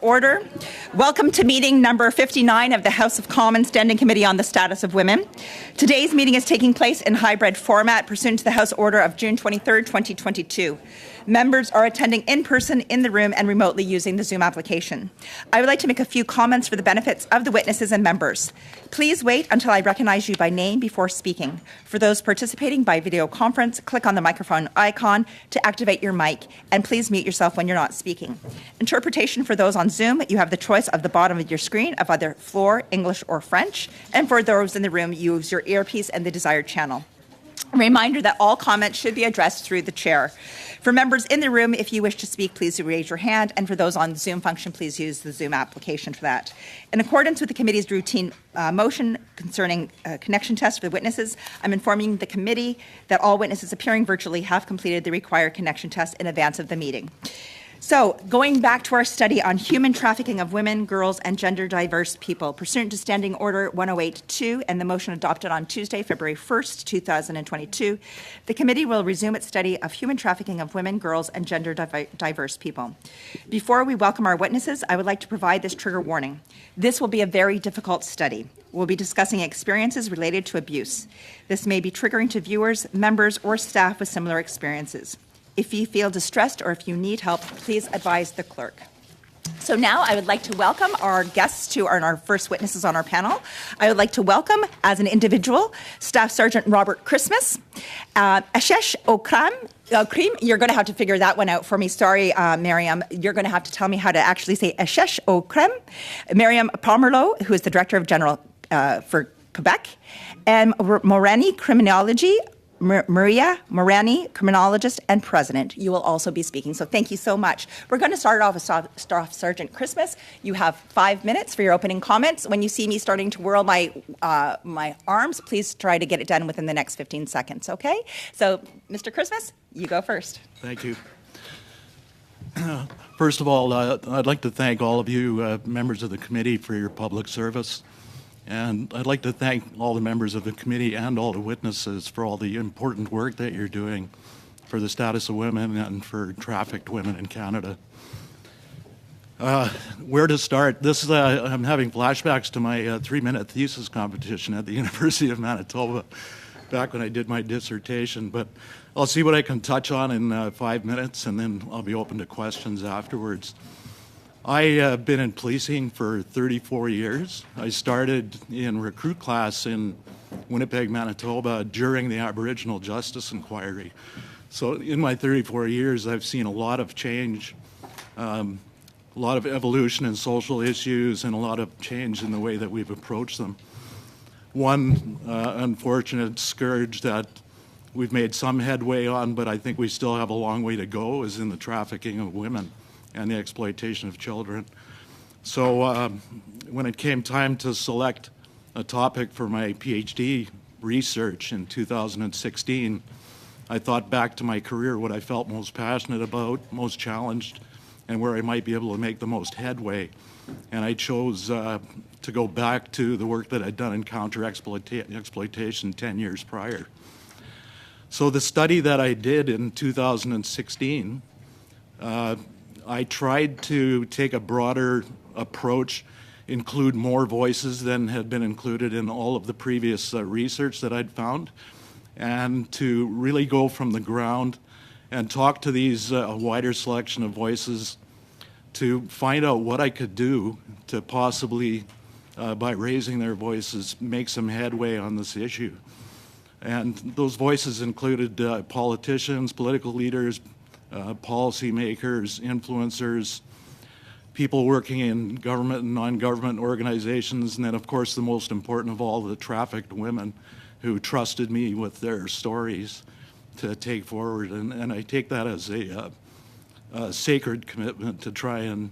Order. Welcome to meeting number 59 of the House of Commons Standing Committee on the Status of Women. Today's meeting is taking place in hybrid format pursuant to the House Order of June 23, 2022. Members are attending in person in the room and remotely using the Zoom application. I would like to make a few comments for the benefits of the witnesses and members. Please wait until I recognize you by name before speaking. For those participating by video conference, click on the microphone icon to activate your mic, and please mute yourself when you're not speaking. Interpretation for those on Zoom, you have the choice of the bottom of your screen of either floor, English, or French, and for those in the room, use your earpiece and the desired channel. A reminder that all comments should be addressed through the chair. For members in the room, if you wish to speak, please raise your hand, and for those on the Zoom function, please use the Zoom application for that. In accordance with the committee's routine motion concerning connection tests for the witnesses, I'm informing the committee that all witnesses appearing virtually have completed the required connection test in advance of the meeting. So, going back to our study on human trafficking of women, girls, and gender diverse people, pursuant to Standing Order 108-2 and the motion adopted on Tuesday, February 1st, 2022, the committee will resume its study of human trafficking of women, girls, and gender diverse people. Before we welcome our witnesses, I would like to provide this trigger warning. This will be a very difficult study. We'll be discussing experiences related to abuse. This may be triggering to viewers, members, or staff with similar experiences. If you feel distressed or if you need help, please advise the clerk. So now I would like to welcome our guests to our first witnesses on our panel. I would like to welcome, as an individual, Staff Sergeant Robert Christmas, Ashesh Okram. You're going to have to figure that one out for me. Sorry, Miriam. You're going to have to tell me how to actually say Ashesh Okram. Miriam Pomerleau, who is the Director of General for Quebec, and Morani Criminology. Maria Morani, criminologist and president. You will also be speaking, so thank you so much. We're going to start off with Staff Sergeant Christmas. You have 5 minutes for your opening comments. When you see me starting to whirl my arms, please try to get it done within the next 15 seconds, okay? So, Mr. Christmas, you go first. Thank you. First of all, I'd like to thank all of you members of the committee for your public service. And I'd like to thank all the members of the committee and all the witnesses for all the important work that you're doing for the status of women and for trafficked women in Canada. Where to start? I'm having flashbacks to my 3-minute thesis competition at the University of Manitoba back when I did my dissertation, but I'll see what I can touch on in 5 minutes, and then I'll be open to questions afterwards. I have been in policing for 34 years. I started in recruit class in Winnipeg, Manitoba during the Aboriginal Justice Inquiry. So in my 34 years, I've seen a lot of change, a lot of evolution in social issues, and a lot of change in the way that we've approached them. One unfortunate scourge that we've made some headway on, but I think we still have a long way to go, is in the trafficking of women and the exploitation of children. So when it came time to select a topic for my PhD research in 2016, I thought back to my career, what I felt most passionate about, most challenged, and where I might be able to make the most headway. And I chose to go back to the work that I'd done in counter-exploitation 10 years prior. So the study that I did in 2016, I tried to take a broader approach, include more voices than had been included in all of the previous research that I'd found, and to really go from the ground and talk to these wider selection of voices to find out what I could do to possibly, by raising their voices, make some headway on this issue. And those voices included politicians, political leaders, policymakers, influencers, people working in government and non-government organizations, and then, of course, the most important of all, the trafficked women who trusted me with their stories to take forward. And I take that as a sacred commitment to try and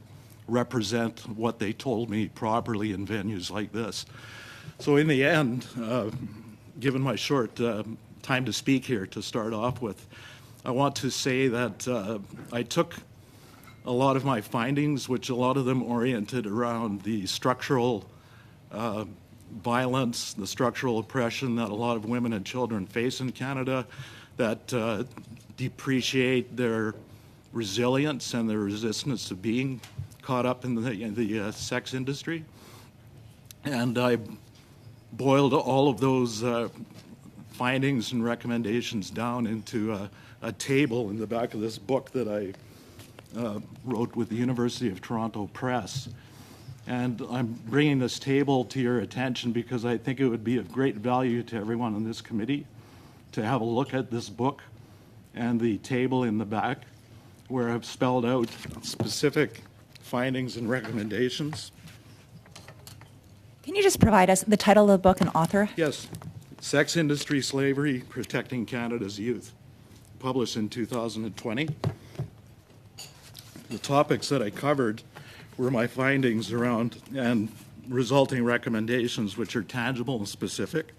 represent what they told me properly in venues like this. So in the end, given my short time to speak here to start off with, I want to say that I took a lot of my findings, which a lot of them oriented around the structural violence, the structural oppression that a lot of women and children face in Canada, that depreciate their resilience and their resistance to being caught up in the sex industry. And I boiled all of those findings and recommendations down into a table in the back of this book that I wrote with the University of Toronto Press. And I'm bringing this table to your attention because I think it would be of great value to everyone in this committee to have a look at this book and the table in the back where I've spelled out specific findings and recommendations. Can you just provide us the title of the book and author? Yes. Sex Industry Slavery, Protecting Canada's Youth, published in 2020. The topics that I covered were my findings around and resulting recommendations, which are tangible and specific,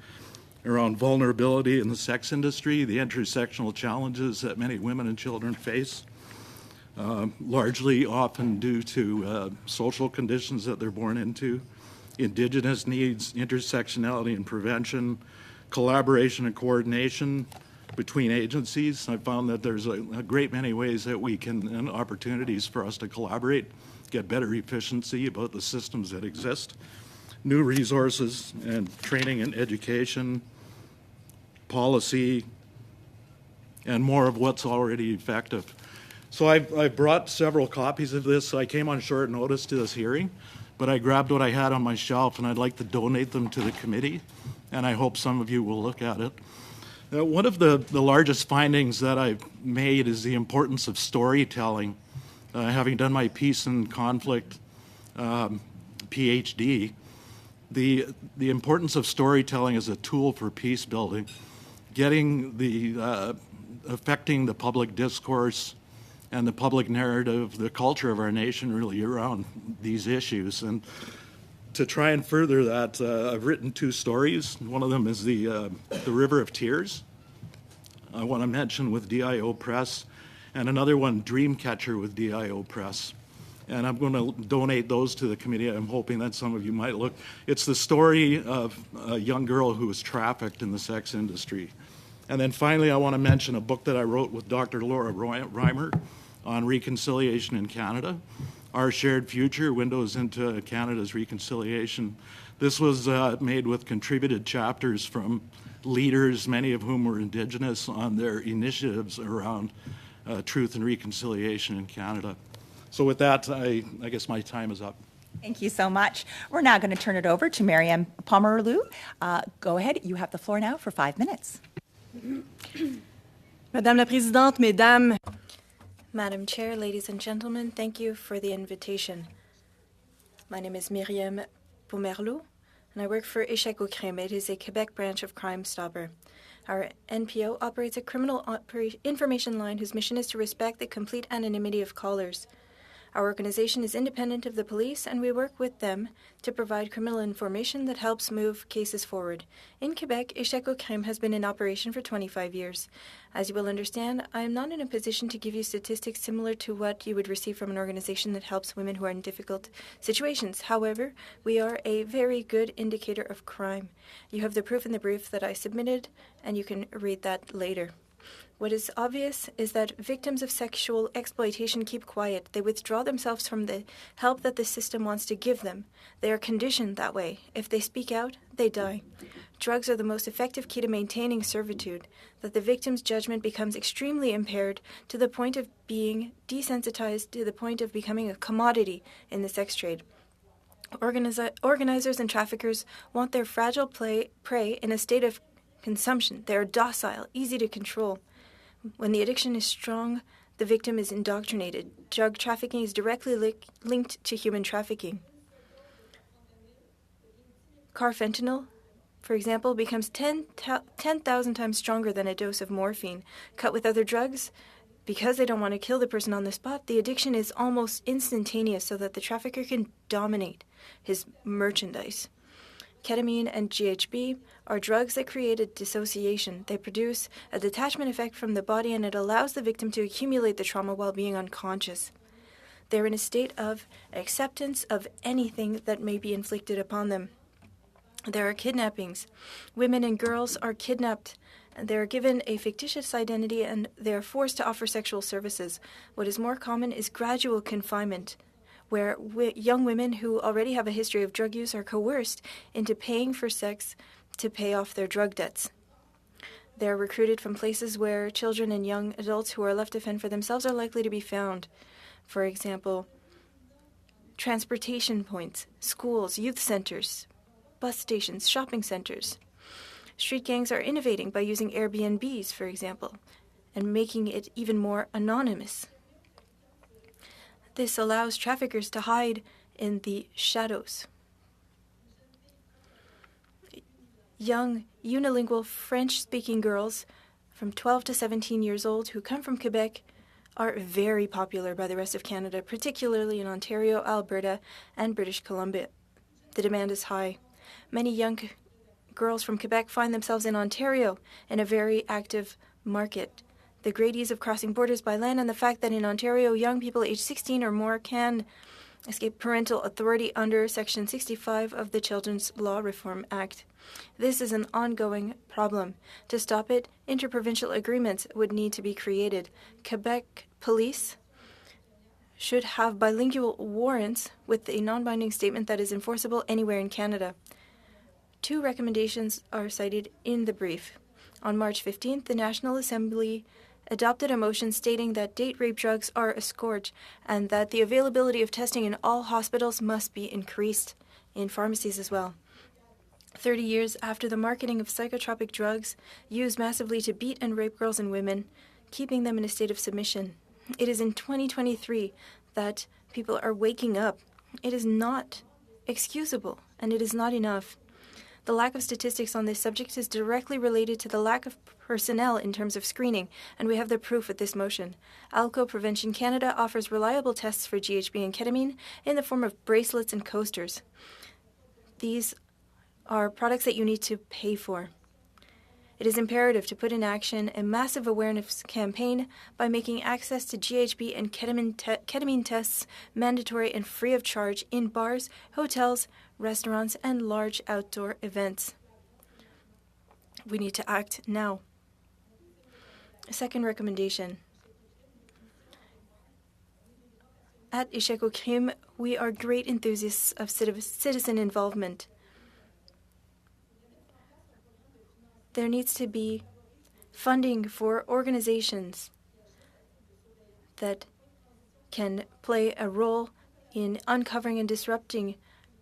around vulnerability in the sex industry, the intersectional challenges that many women and children face, largely often due to social conditions that they're born into, Indigenous needs, intersectionality and prevention, collaboration and coordination between agencies. I found that there's a great many ways that we can, and opportunities for us to collaborate, get better efficiency about the systems that exist, new resources and training and education, policy, and more of what's already effective. So I brought several copies of this. I came on short notice to this hearing, but I grabbed what I had on my shelf and I'd like to donate them to the committee, and I hope some of you will look at it. One of the largest findings that I've made is the importance of storytelling. Having done my peace and conflict PhD, the importance of storytelling as a tool for peace building, affecting the public discourse and the public narrative, the culture of our nation really around these issues. And to try and further that, I've written two stories. One of them is the River of Tears, I want to mention, with DIO Press, and another one, Dreamcatcher, with DIO Press. And I'm going to donate those to the committee. I'm hoping that some of you might look. It's the story of a young girl who was trafficked in the sex industry. And then finally, I want to mention a book that I wrote with Dr. Laura Reimer on reconciliation in Canada, Our Shared Future, Windows into Canada's Reconciliation. This was made with contributed chapters from leaders, many of whom were Indigenous, on their initiatives around truth and reconciliation in Canada. So with that, I guess my time is up. Thank you so much. We're now going to turn it over to Marianne Pomerleau. Go ahead. You have the floor now for 5 minutes. Madame la Présidente, Mesdames. Madam Chair, ladies and gentlemen, thank you for the invitation. My name is Myriam Pomerleau, and I work for Échec au Crime. It is a Quebec branch of Crime Stopper. Our NPO operates a criminal information line whose mission is to respect the complete anonymity of callers. Our organization is independent of the police, and we work with them to provide criminal information that helps move cases forward. In Quebec, Échec au Crime has been in operation for 25 years. As you will understand, I am not in a position to give you statistics similar to what you would receive from an organization that helps women who are in difficult situations. However, we are a very good indicator of crime. You have the proof in the brief that I submitted, and you can read that later. What is obvious is that victims of sexual exploitation keep quiet. They withdraw themselves from the help that the system wants to give them. They are conditioned that way. If they speak out, they die. Drugs are the most effective key to maintaining servitude, that the victim's judgment becomes extremely impaired to the point of being desensitized, to the point of becoming a commodity in the sex trade. Organizers and traffickers want their fragile prey in a state of consumption. They are docile, easy to control. When the addiction is strong, the victim is indoctrinated. Drug trafficking is directly linked to human trafficking. Carfentanil, for example, becomes 10,000 times stronger than a dose of morphine. Cut with other drugs, because they don't want to kill the person on the spot, the addiction is almost instantaneous so that the trafficker can dominate his merchandise. Ketamine and GHB are drugs that create a dissociation. They produce a detachment effect from the body, and it allows the victim to accumulate the trauma while being unconscious. They're in a state of acceptance of anything that may be inflicted upon them. There are kidnappings. Women and girls are kidnapped. They are given a fictitious identity, and they are forced to offer sexual services. What is more common is gradual confinement, where young women who already have a history of drug use are coerced into paying for sex to pay off their drug debts. They're recruited from places where children and young adults who are left to fend for themselves are likely to be found. For example, transportation points, schools, youth centers, bus stations, shopping centers. Street gangs are innovating by using Airbnbs, for example, and making it even more anonymous. This allows traffickers to hide in the shadows. Young, unilingual French-speaking girls from 12 to 17 years old who come from Quebec are very popular by the rest of Canada, particularly in Ontario, Alberta, and British Columbia. The demand is high. Many young girls from Quebec find themselves in Ontario in a very active market. The great ease of crossing borders by land and the fact that in Ontario, young people aged 16 or more can escape parental authority under Section 65 of the Children's Law Reform Act. This is an ongoing problem. To stop it, interprovincial agreements would need to be created. Quebec police should have bilingual warrants with a non-binding statement that is enforceable anywhere in Canada. 2 recommendations are cited in the brief. On March 15th, the National Assembly adopted a motion stating that date rape drugs are a scourge and that the availability of testing in all hospitals must be increased, in pharmacies as well. 30 years after the marketing of psychotropic drugs used massively to beat and rape girls and women, keeping them in a state of submission. It is in 2023 that people are waking up. It is not excusable, and it is not enough. The lack of statistics on this subject is directly related to the lack of personnel in terms of screening, and we have the proof with this motion. Alco Prevention Canada offers reliable tests for GHB and ketamine in the form of bracelets and coasters. These are products that you need to pay for. It is imperative to put in action a massive awareness campaign by making access to GHB and ketamine tests mandatory and free of charge in bars, hotels, restaurants, and large outdoor events. We need to act now. Second recommendation. At Échec au Crime, we are great enthusiasts of citizen involvement. There needs to be funding for organizations that can play a role in uncovering and disrupting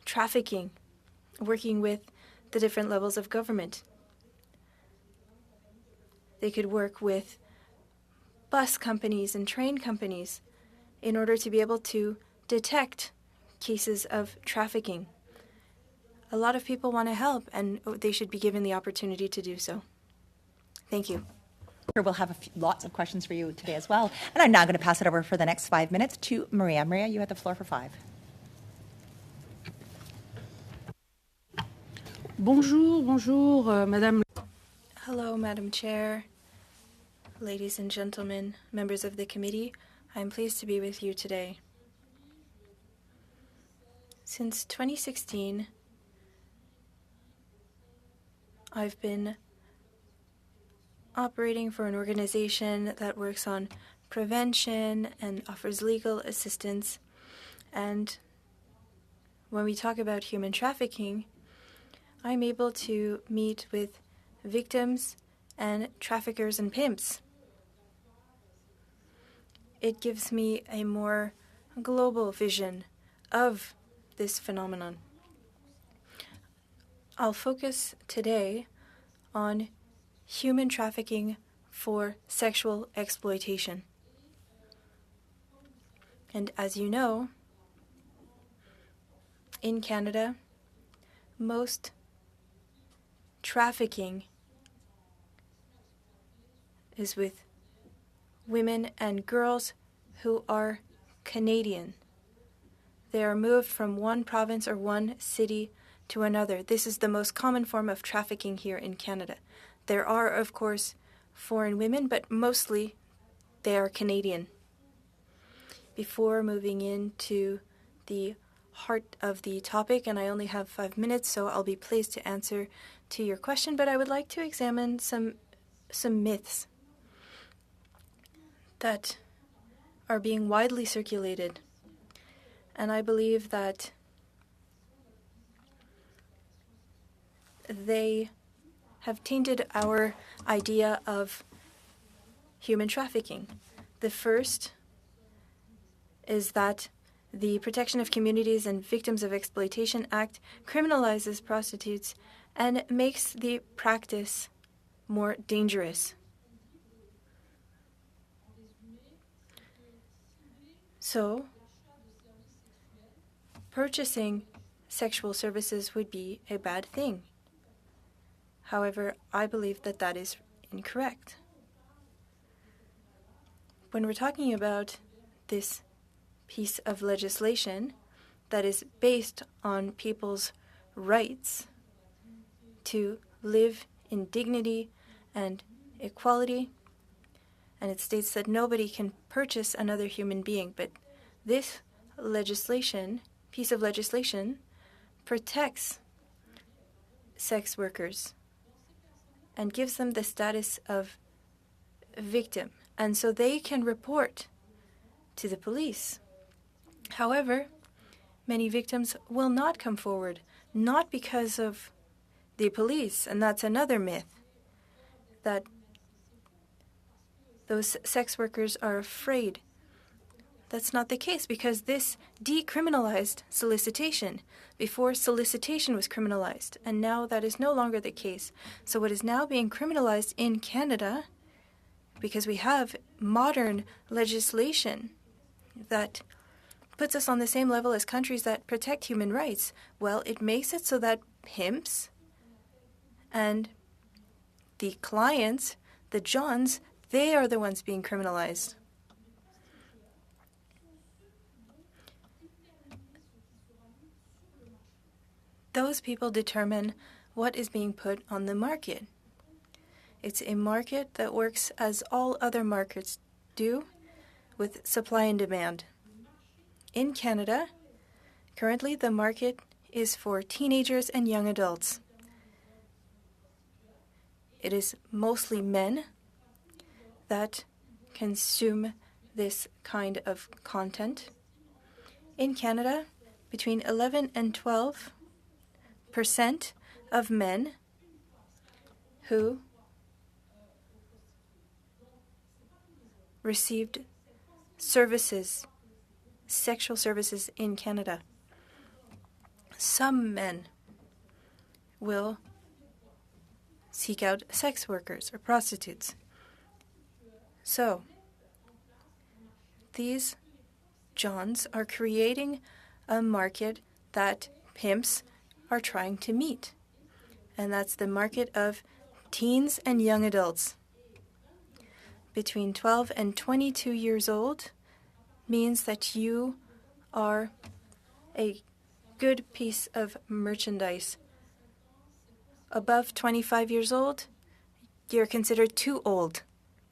trafficking, working with the different levels of government. They could work with bus companies and train companies in order to be able to detect cases of trafficking. A lot of people want to help, and they should be given the opportunity to do so. Thank you. We'll have lots of questions for you today as well. And I'm now going to pass it over for the next 5 minutes to Maria. Maria, you have the floor for 5. Bonjour, Madame. Hello, Madam Chair, ladies and gentlemen, members of the committee. I'm pleased to be with you today. Since 2016, I've been operating for an organization that works on prevention and offers legal assistance. And when we talk about human trafficking, I'm able to meet with victims and traffickers and pimps. It gives me a more global vision of this phenomenon. I'll focus today on human trafficking for sexual exploitation. And as you know, in Canada, most trafficking is with women and girls who are Canadian. They are moved from one province or one city to another. This is the most common form of trafficking here in Canada. There are, of course, foreign women, but mostly they are Canadian. Before moving into the heart of the topic, and I only have 5 minutes, so I'll be pleased to answer to your question, but I would like to examine some myths that are being widely circulated. And I believe that they have tainted our idea of human trafficking. The first is that the Protection of Communities and Victims of Exploitation Act criminalizes prostitutes and makes the practice more dangerous. So, purchasing sexual services would be a bad thing. However, I believe that that is incorrect. When we're talking about this piece of legislation that is based on people's rights to live in dignity and equality, and it states that nobody can purchase another human being, but this piece of legislation, protects sex workers and gives them the status of victim, and so they can report to the police. However, many victims will not come forward, not because of the police, and that's another myth, that those sex workers are afraid. That's not the case, because this decriminalized solicitation. Before, solicitation was criminalized, and now that is no longer the case. So what is now being criminalized in Canada, because we have modern legislation that puts us on the same level as countries that protect human rights, well, it makes it so that pimps and the clients, the Johns, they are the ones being criminalized. Those people determine what is being put on the market. It's a market that works as all other markets do, with supply and demand. In Canada, currently the market is for teenagers and young adults. It is mostly men that consume this kind of content. In Canada, between 11 and 12% of men who received services, sexual services in Canada. Some men will seek out sex workers or prostitutes. So, these Johns are creating a market that pimps are trying to meet, and that's the market of teens and young adults. Between 12 and 22 years old means that you are a good piece of merchandise. Above 25 years old, you're considered too old.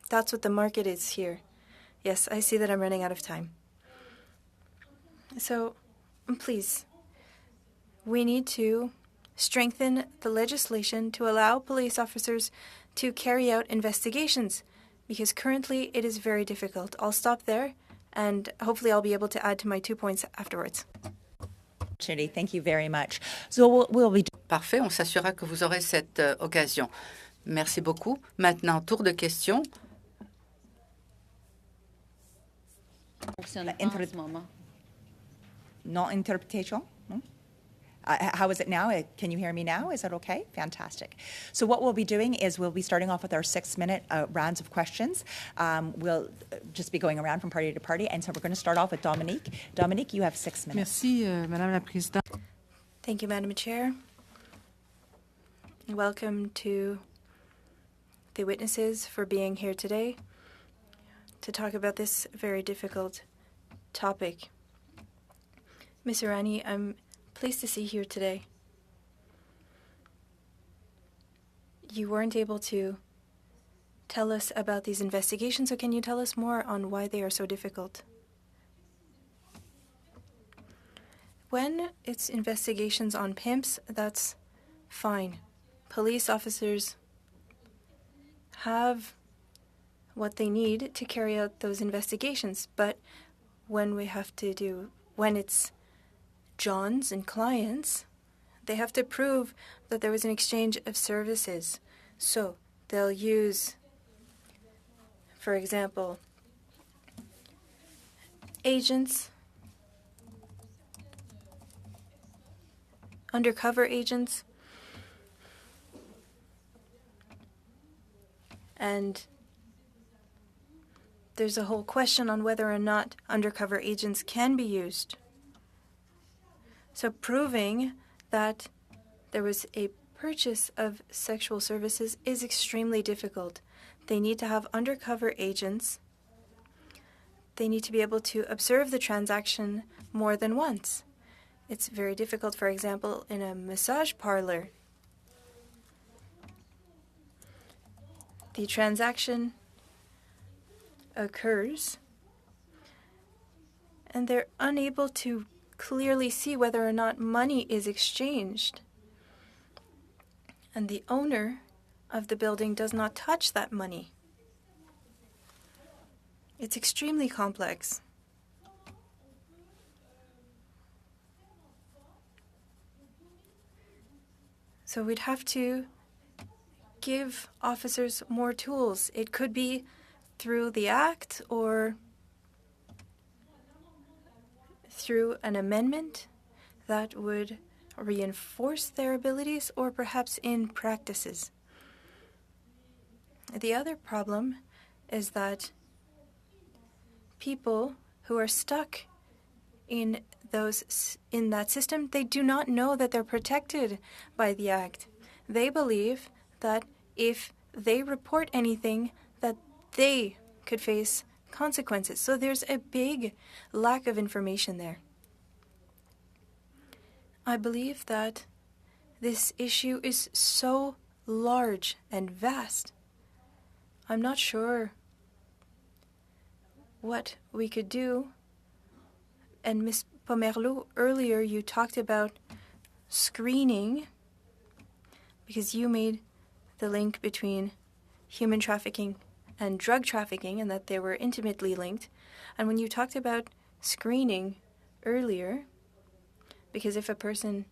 That's what the market is here. Yes, I see that I'm running out of time. So, please, we need to strengthen the legislation to allow police officers to carry out investigations, because currently it is very difficult. I'll stop there, and hopefully I'll be able to add to my 2 points afterwards. Thank you very much. So we'll be... Parfait, on s'assurera que vous aurez cette occasion. Merci beaucoup. Maintenant, tour de questions. No interpretation? No? How is it now? Can you hear me now? Is that okay? Fantastic. So what we'll be doing is we'll be starting off with our 6-minute rounds of questions. We'll just be going around from party to party. And so we're going to start off with Dominique. Dominique, you have 6 minutes. Merci, Madame la Présidente. Thank you, Madam Chair. Welcome to the witnesses for being here today to talk about this very difficult topic. Ms. Irani, I'm pleased to see you here today. You weren't able to tell us about these investigations, so can you tell us more on why they are so difficult? When it's investigations on pimps, that's fine. Police officers have what they need to carry out those investigations, but when it's Johns and clients, they have to prove that there was an exchange of services. So they'll use, for example, agents, undercover agents, and there's a whole question on whether or not undercover agents can be used. So proving that there was a purchase of sexual services is extremely difficult. They need to have undercover agents. They need to be able to observe the transaction more than once. It's very difficult, for example, in a massage parlor. The transaction occurs, and they're unable to clearly see whether or not money is exchanged. And the owner of the building does not touch that money. It's extremely complex. So we'd have to give officers more tools. It could be through the Act or through an amendment that would reinforce their abilities, or perhaps in practices. The other problem is that people who are stuck in that system, they do not know that they're protected by the Act. They believe that if they report anything, that they could face consequences. So there's a big lack of information there. I believe that this issue is so large and vast. I'm not sure what we could do. And Ms. Pomerleau, earlier you talked about screening, because you made the link between human trafficking and drug trafficking and that they were intimately linked. And when you talked about screening earlier, because if a person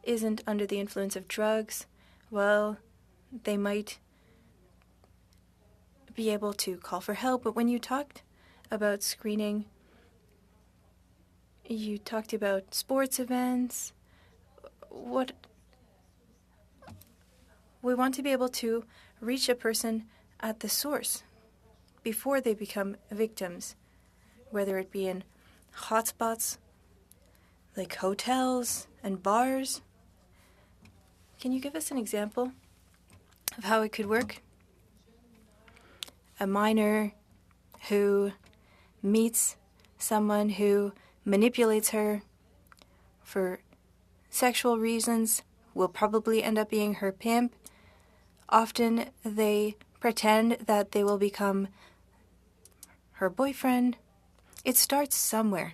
isn't under the influence of drugs, well, they might be able to call for help. But when you talked about screening, you talked about sports events. We want to be able to reach a person at the source before they become victims, whether it be in hotspots like hotels and bars. Can you give us an example of how it could work? A minor who meets someone who manipulates her for sexual reasons will probably end up being her pimp. Often they pretend that they will become her boyfriend. It starts somewhere.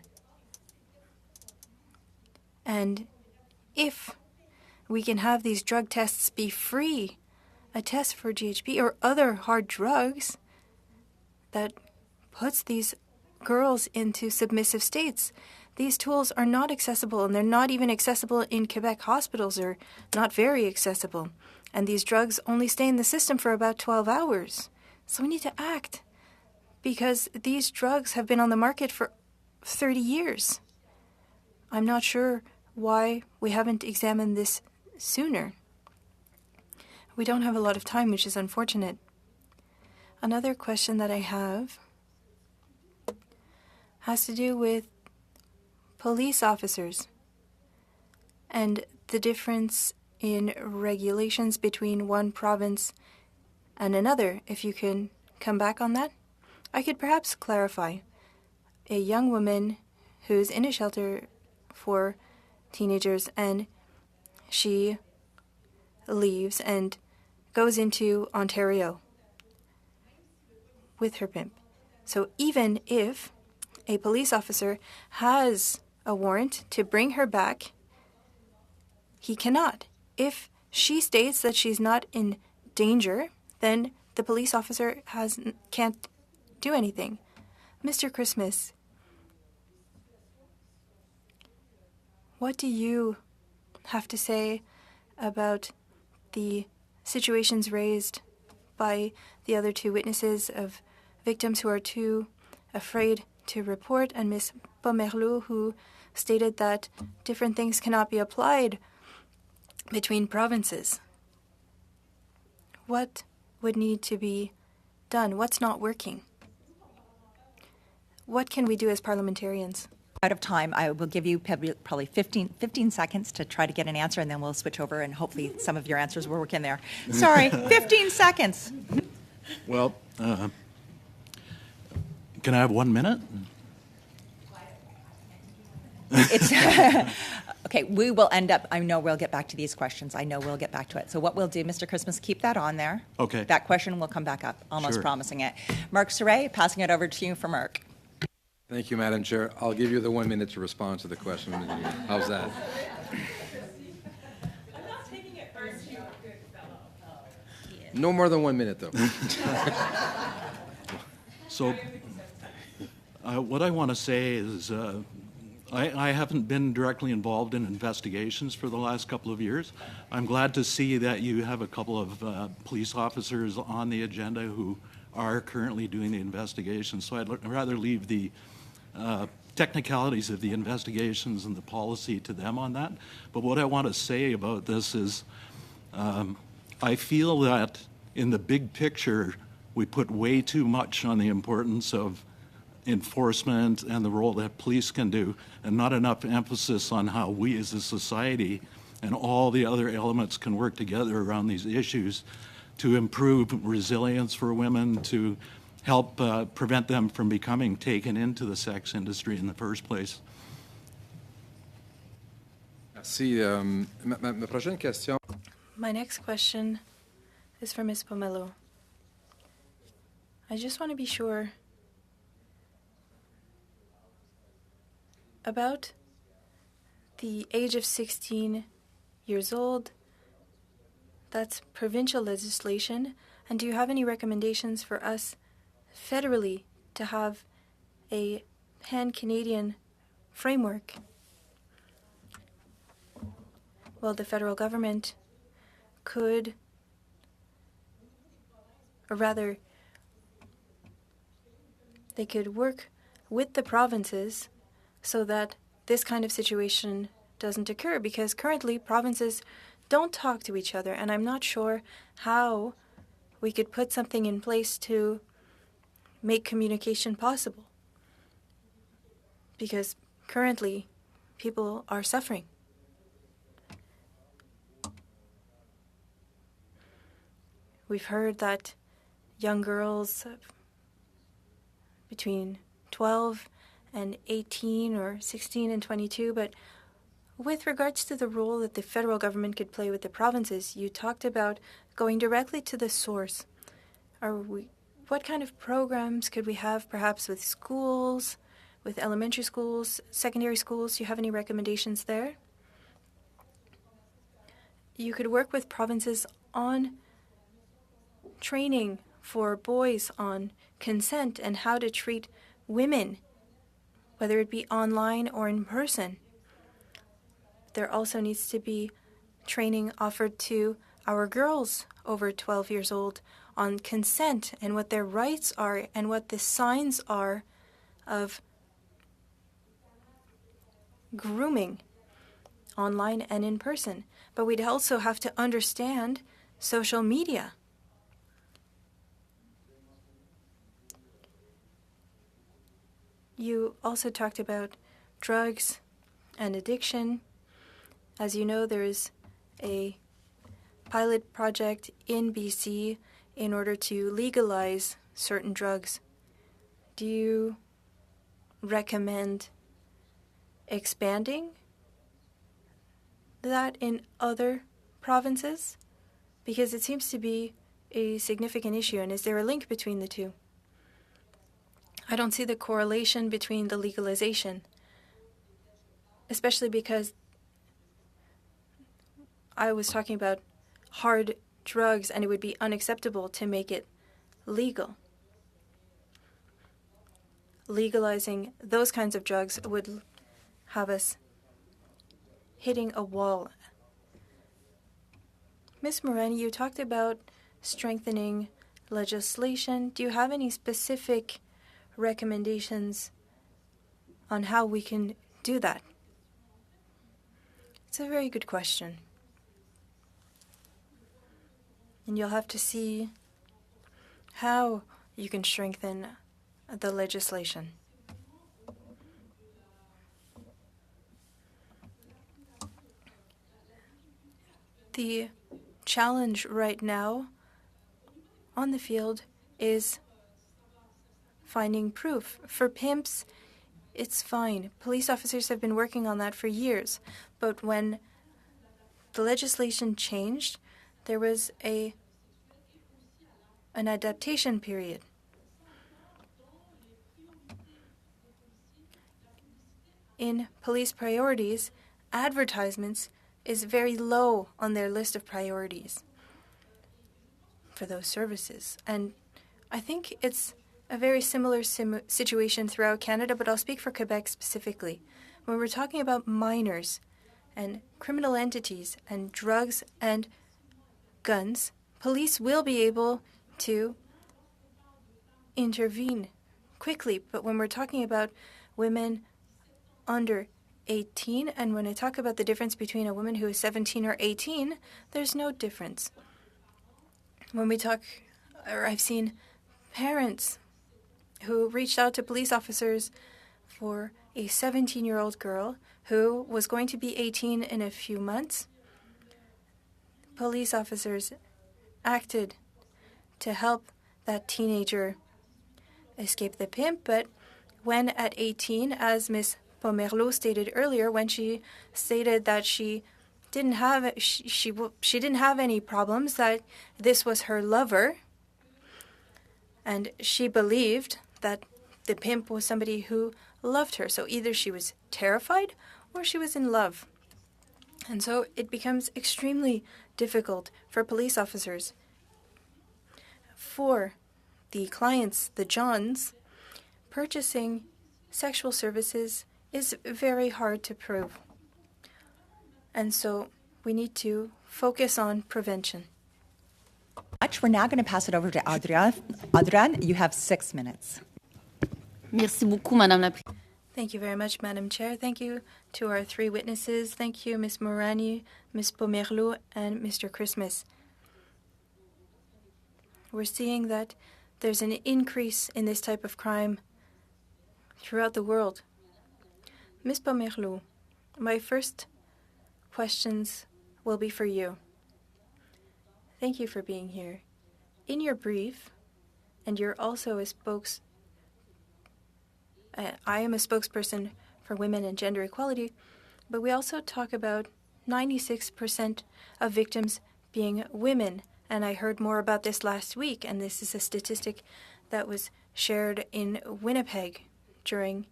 And if we can have these drug tests be free, a test for GHB or other hard drugs that puts these girls into submissive states. These tools are not accessible, and they're not even accessible in Quebec hospitals, or not very accessible. And these drugs only stay in the system for about 12 hours. So we need to act, because these drugs have been on the market for 30 years. I'm not sure why we haven't examined this sooner. We don't have a lot of time, which is unfortunate. Another question that I have has to do with police officers and the difference in regulations between one province and another. If you can come back on that, I could perhaps clarify. A young woman who's in a shelter for teenagers, and she leaves and goes into Ontario with her pimp. So even if a police officer has a warrant to bring her back, he cannot. If she states that she's not in danger, then the police officer can't do anything. Mr. Christmas, what do you have to say about the situations raised by the other two witnesses of victims who are too afraid to report, and Ms. Pomerleau, who stated that different things cannot be applied between provinces? What would need to be done? What's not working? What can we do as parliamentarians? Out of time, I will give you probably 15 seconds to try to get an answer, and then we'll switch over, and hopefully some of your answers will work in there. Sorry, 15 seconds. Well, can I have 1 minute? It's okay, we will end up, I know we'll get back to these questions. I know we'll get back to it. So what we'll do, Mr. Christmas, keep that on there. Okay. That question will come back up, almost Sure. promising it. Mark Saray, passing it over to you for Mark. Thank you, Madam Chair. I'll give you the 1 minute to respond to the question. How's that? No more than 1 minute, though. So what I want to say is I haven't been directly involved in investigations for the last couple of years. I'm glad to see that you have a couple of police officers on the agenda who are currently doing the investigation. So I'd rather leave the technicalities of the investigations and the policy to them on that. But what I want to say about this is I feel that in the big picture, we put way too much on the importance of enforcement and the role that police can do, and not enough emphasis on how we as a society and all the other elements can work together around these issues to improve resilience for women, to help prevent them from becoming taken into the sex industry in the first place. Merci. Ma prochaine question. My next question is for Ms. Pomerleau. I just want to be sure about the age of 16 years old. That's provincial legislation. And do you have any recommendations for us federally to have a pan-Canadian framework? Well, the federal government could, or rather, they could work with the provinces so that this kind of situation doesn't occur, because currently provinces don't talk to each other, and I'm not sure how we could put something in place to make communication possible, because currently people are suffering. We've heard that young girls between 12 and 18 or 16 and 22, but with regards to the role that the federal government could play with the provinces, you talked about going directly to the source. What kind of programs could we have, perhaps with schools, with elementary schools, secondary schools? Do you have any recommendations there? You could work with provinces on training for boys on consent and how to treat women, whether it be online or in person. There also needs to be training offered to our girls over 12 years old on consent and what their rights are and what the signs are of grooming online and in person. But we'd also have to understand social media. You also talked about drugs and addiction. As you know, there is a pilot project in BC in order to legalize certain drugs. Do you recommend expanding that in other provinces? Because it seems to be a significant issue, and is there a link between the two? I don't see the correlation between the legalization, especially because I was talking about hard drugs and it would be unacceptable to make it legal. Legalizing those kinds of drugs would have us hitting a wall. Ms. Morani, you talked about strengthening legislation. Do you have any specific recommendations on how we can do that? It's a very good question. And you'll have to see how you can strengthen the legislation. The challenge right now on the field is finding proof. For pimps, it's fine. Police officers have been working on that for years. But when the legislation changed, there was an adaptation period. In police priorities, advertisements is very low on their list of priorities for those services. And I think it's a very similar situation throughout Canada, but I'll speak for Quebec specifically. When we're talking about minors and criminal entities and drugs and guns, police will be able to intervene quickly. But when we're talking about women under 18, and when I talk about the difference between a woman who is 17 or 18, there's no difference. When we talk, or I've seen parents who reached out to police officers for a 17-year-old girl who was going to be 18 in a few months. Police officers acted to help that teenager escape the pimp, but when at 18, as Ms. Pomerleau stated earlier, when she stated that she didn't have any problems, that this was her lover, and she believed that the pimp was somebody who loved her. So either she was terrified or she was in love. And so it becomes extremely difficult for police officers. For the clients, the Johns, purchasing sexual services is very hard to prove. And so we need to focus on prevention. We're now going to pass it over to Adrian. Adrian, you have 6 minutes. Merci beaucoup, Madame la Présidente. Thank you very much, Madam Chair. Thank you to our three witnesses. Thank you, Ms. Morani, Ms. Pomerleau, and Mr. Christmas. We're seeing that there's an increase in this type of crime throughout the world. Ms. Pomerleau, my first questions will be for you. Thank you for being here. In your brief, and you're also I am a spokesperson for women and gender equality, but we also talk about 96% of victims being women. And I heard more about this last week, and this is a statistic that was shared in Winnipeg during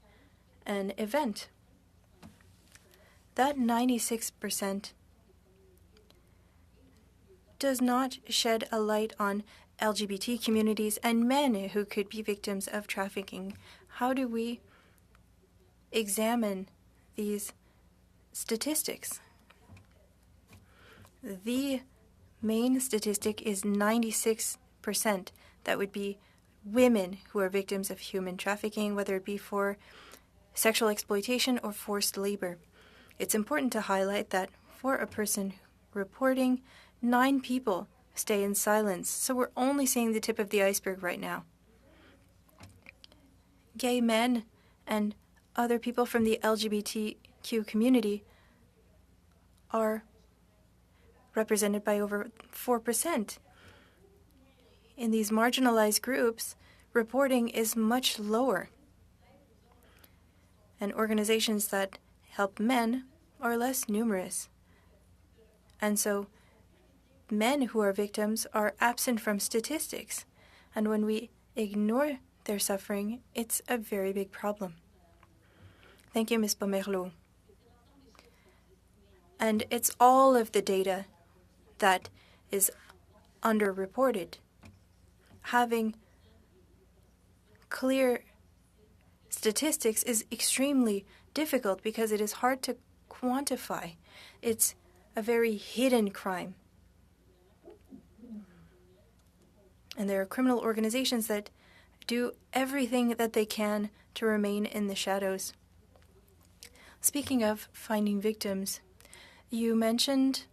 an event. That 96% does not shed a light on LGBT communities and men who could be victims of trafficking. How do we examine these statistics? The main statistic is 96%. That would be women who are victims of human trafficking, whether it be for sexual exploitation or forced labor. It's important to highlight that for a person reporting, 9 people stay in silence. So we're only seeing the tip of the iceberg right now. Gay men and other people from the LGBTQ community are represented by over 4%. In these marginalized groups, reporting is much lower. And organizations that help men are less numerous. And so men who are victims are absent from statistics. And when we ignore their suffering, it's a very big problem. Thank you, Ms. Pomerleau. And it's all of the data that is underreported. Having clear statistics is extremely difficult because it is hard to quantify. It's a very hidden crime. And there are criminal organizations that do everything that they can to remain in the shadows. Speaking of finding victims, you mentioned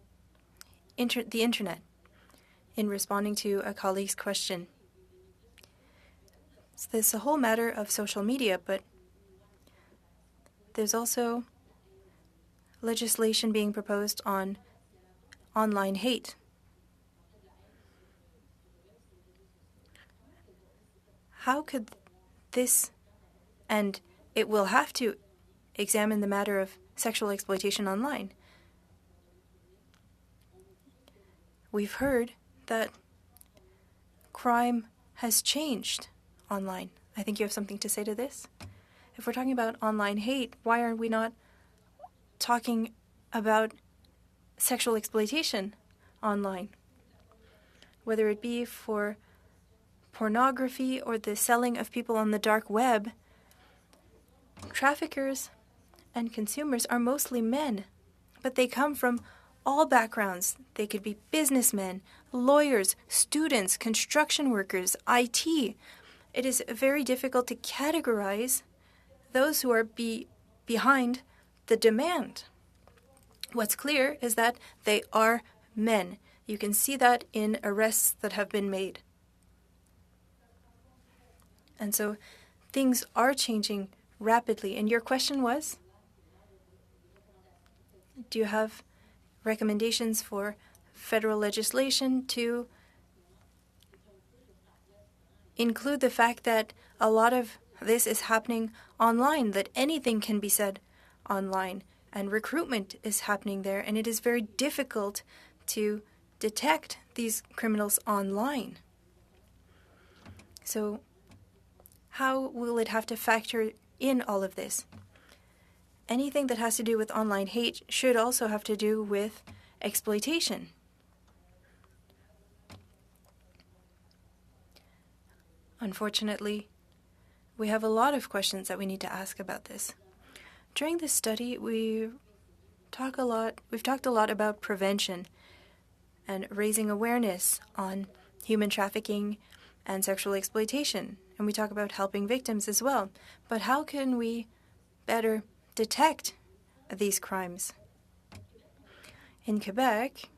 the internet in responding to a colleague's question. So there's a whole matter of social media, but there's also legislation being proposed on online hate. How could this, and it will have to examine the matter of sexual exploitation online. We've heard that crime has changed online. I think you have something to say to this. If we're talking about online hate, why are we not talking about sexual exploitation online? Whether it be for pornography or the selling of people on the dark web, traffickers and consumers are mostly men, but they come from all backgrounds. They could be businessmen, lawyers, students, construction workers, IT. It is very difficult to categorize those who are behind the demand. What's clear is that they are men. You can see that in arrests that have been made. And so things are changing rapidly. And your question was, do you have recommendations for federal legislation to include the fact that a lot of this is happening online, that anything can be said online, and recruitment is happening there, and it is very difficult to detect these criminals online? So how will it have to factor in all of this? Anything that has to do with online hate should also have to do with exploitation. Unfortunately, we have a lot of questions that we need to ask about this. During this study, we've talked a lot about prevention and raising awareness on human trafficking and sexual exploitation. And we talk about helping victims as well. But how can we better detect these crimes? In Quebec,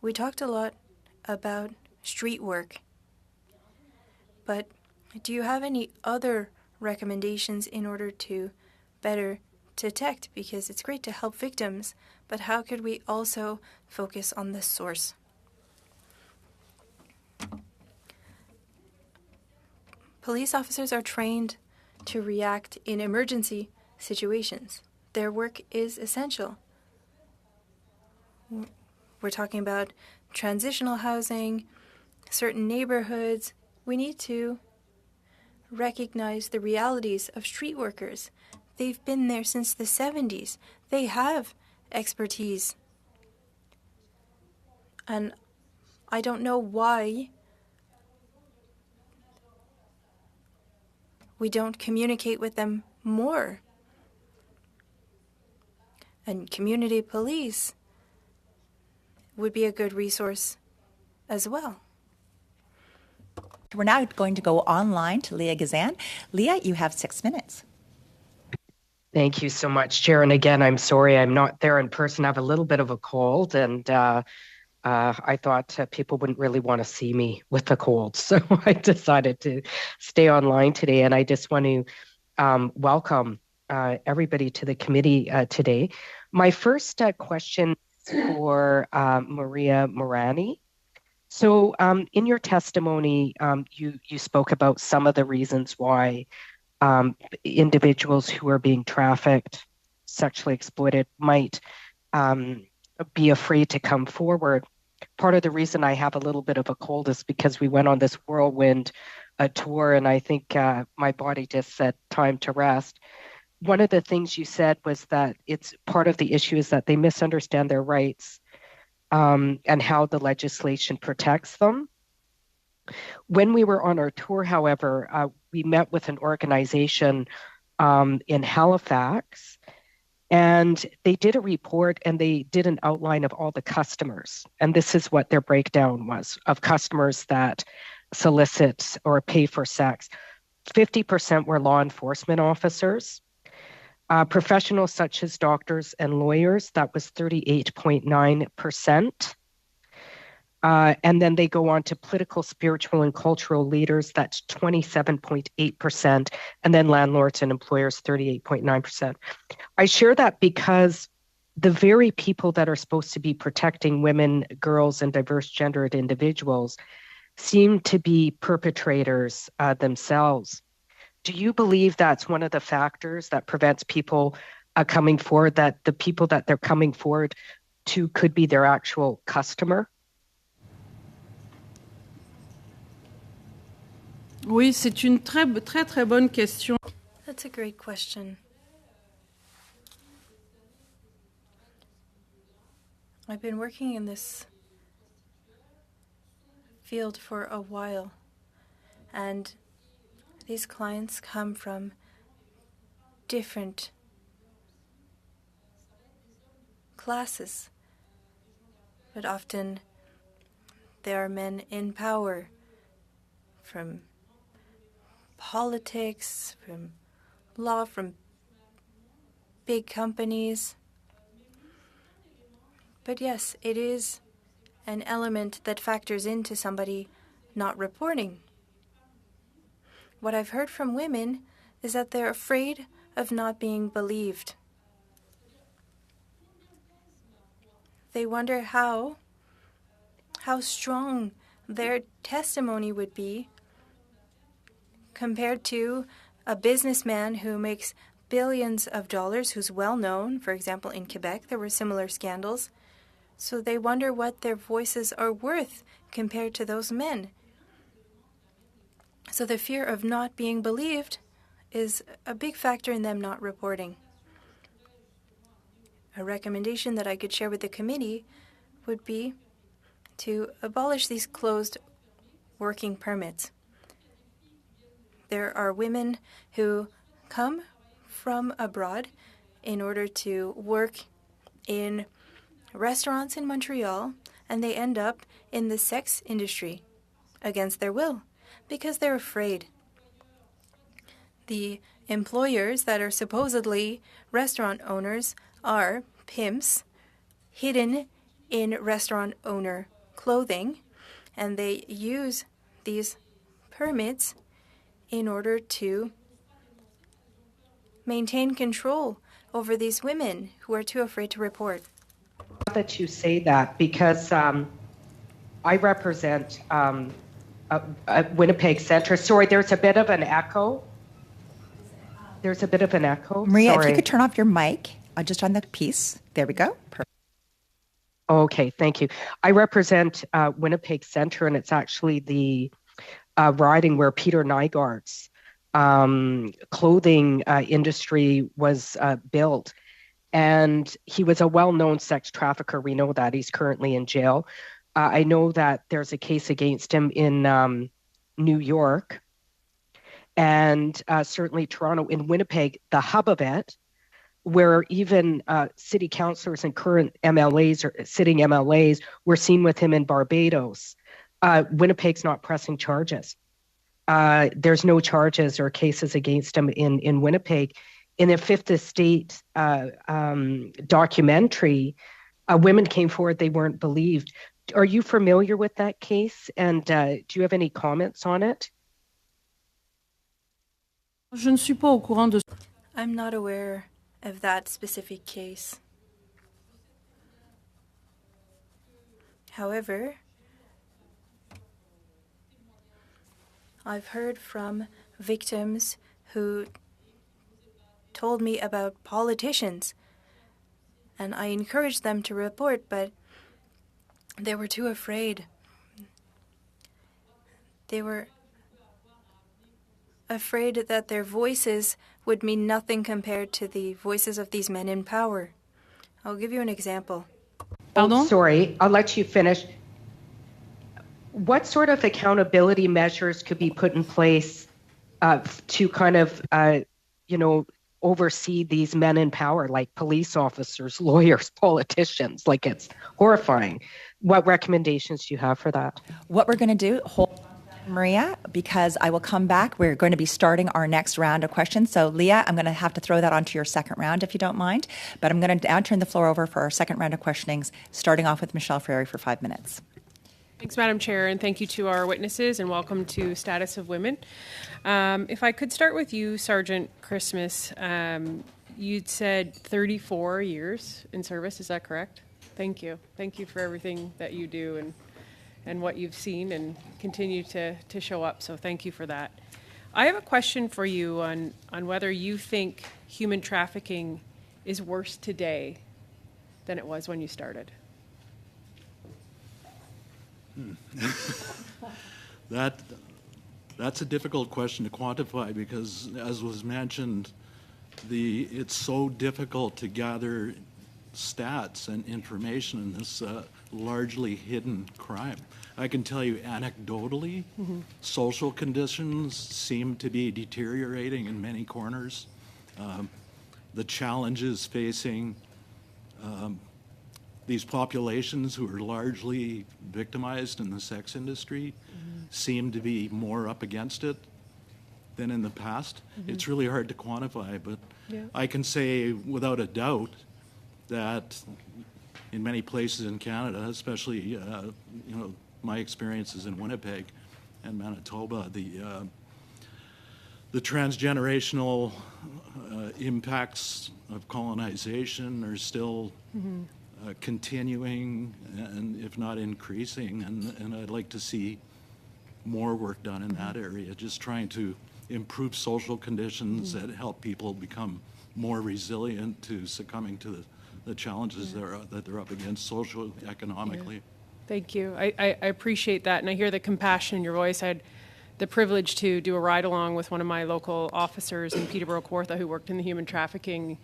we talked a lot about street work. But do you have any other recommendations in order to better detect? Because it's great to help victims, but how could we also focus on the source? Police officers are trained to react in emergency situations. Their work is essential. We're talking about transitional housing, certain neighborhoods. We need to recognize the realities of street workers. They've been there since the 70s. They have expertise. And I don't know why we don't communicate with them more. And community police would be a good resource as well. We're now going to go online to Leah Gazan. Leah, you have 6 minutes. Thank you so much, Chair. And again, I'm sorry I'm not there in person. I have a little bit of a cold, and I thought people wouldn't really want to see me with a cold. So I decided to stay online today. And I just want to welcome everybody to the committee today. My first question is for Maria Morani. So in your testimony, you spoke about some of the reasons why individuals who are being trafficked, sexually exploited, might be afraid to come forward. Part of the reason I have a little bit of a cold is because we went on this whirlwind tour, and I think my body just said time to rest. One of the things you said was that it's part of the issue is that they misunderstand their rights and how the legislation protects them. When we were on our tour, however, we met with an organization in Halifax And they did a report and they did an outline of all the customers. And this is what their breakdown was of customers that solicit or pay for sex. 50% were law enforcement officers. Professionals such as doctors and lawyers, that was 38.9%. And then they go on to political, spiritual, and cultural leaders, that's 27.8%. And then landlords and employers, 38.9%. I share that because the very people that are supposed to be protecting women, girls, and diverse gendered individuals seem to be perpetrators themselves. Do you believe that's one of the factors that prevents people coming forward, that the people that they're coming forward to could be their actual customer? Oui, c'est une très bonne question. That's a great question. I've been working in this field for a while, and these clients come from different classes, but often there are men in power, from politics, from law, from big companies. But yes, it is an element that factors into somebody not reporting. What I've heard from women is that they're afraid of not being believed. They wonder how strong their testimony would be compared to a businessman who makes billions of dollars, who's well known. For example, in Quebec, there were similar scandals. So they wonder what their voices are worth compared to those men. So the fear of not being believed is a big factor in them not reporting. A recommendation that I could share with the committee would be to abolish these closed working permits. There are women who come from abroad in order to work in restaurants in Montreal, and they end up in the sex industry against their will because they're afraid. The employers that are supposedly restaurant owners are pimps hidden in restaurant owner clothing, and they use these permits in order to maintain control over these women who are too afraid to report. That you say that because I represent Winnipeg Centre. Sorry, there's a bit of an echo. Maria, Sorry. if you could turn off your mic just on the piece. There we go. Perfect. Okay, thank you. I represent Winnipeg Centre, and it's actually the riding where Peter Nygaard's clothing industry was built. And he was a well-known sex trafficker. We know that. He's currently in jail. I know that there's a case against him in New York and certainly Toronto. In Winnipeg, the hub of it, where even city councillors and current MLAs or sitting MLAs were seen with him in Barbados. Winnipeg's not pressing charges. There's no charges or cases against him in Winnipeg. In a Fifth Estate documentary, women came forward, they weren't believed. Are you familiar with that case? And do you have any comments on it? Je ne suis pas au courant de... I'm not aware of that specific case. However, I've heard from victims who told me about politicians, and I encouraged them to report, but they were too afraid. They were afraid that their voices would mean nothing compared to the voices of these men in power. I'll give you an example. Pardon? Oh, sorry, I'll let you finish. What sort of accountability measures could be put in place to kind of, oversee these men in power, like police officers, lawyers, politicians. Like, it's horrifying. What recommendations do you have for that? What we're going to do, hold on, Maria, because I will come back. We're going to be starting our next round of questions. So, Leah, I'm going to have to throw that onto your second round if you don't mind. But I'm going to now turn the floor over for our second round of questionings, starting off with Michelle Frary for 5 minutes. Thanks, Madam Chair, and thank you to our witnesses, and welcome to Status of Women. If I could start with you, Sergeant Christmas, you'd said 34 years in service, is that correct? Thank you. Thank you for everything that you do and what you've seen and continue to show up, so thank you for that. I have a question for you on whether you think human trafficking is worse today than it was when you started. That's a difficult question to quantify because, as was mentioned, it's so difficult to gather stats and information in this largely hidden crime. I can tell you anecdotally, social conditions seem to be deteriorating in many corners. The challenges facing these populations who are largely victimized in the sex industry seem to be more up against it than in the past. It's really hard to quantify, but I can say without a doubt that in many places in Canada, especially my experiences in Winnipeg and Manitoba, the transgenerational impacts of colonization are still continuing and if not increasing, and I'd like to see more work done in that area, just trying to improve social conditions that help people become more resilient to succumbing to the challenges that they're up against socio-economically. Thank you. I appreciate that, and I hear the compassion in your voice. I had the privilege to do a ride-along with one of my local officers in Peterborough, Kawartha, who worked in the human trafficking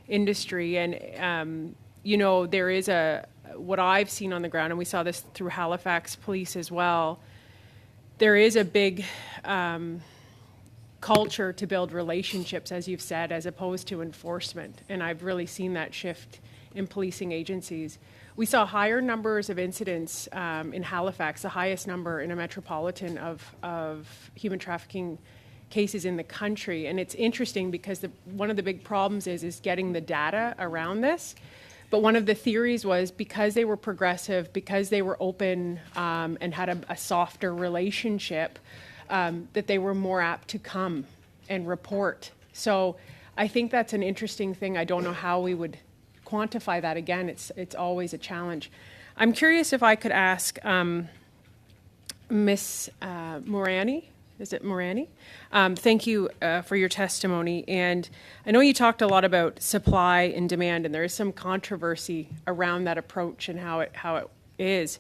industry, and there is what I've seen on the ground, and we saw this through Halifax Police as well, there is a big culture to build relationships, as you've said, as opposed to enforcement. And I've really seen that shift in policing agencies. We saw higher numbers of incidents in Halifax, the highest number in a metropolitan of human trafficking cases in the country. And it's interesting because one of the big problems is getting the data around this. But one of the theories was because they were progressive, because they were open and had a softer relationship, that they were more apt to come and report. So I think that's an interesting thing. I don't know how we would quantify that. Again, it's always a challenge. I'm curious if I could ask Ms. Morani. Is it Morani? Thank you for your testimony. And I know you talked a lot about supply and demand, and there is some controversy around that approach and how it is.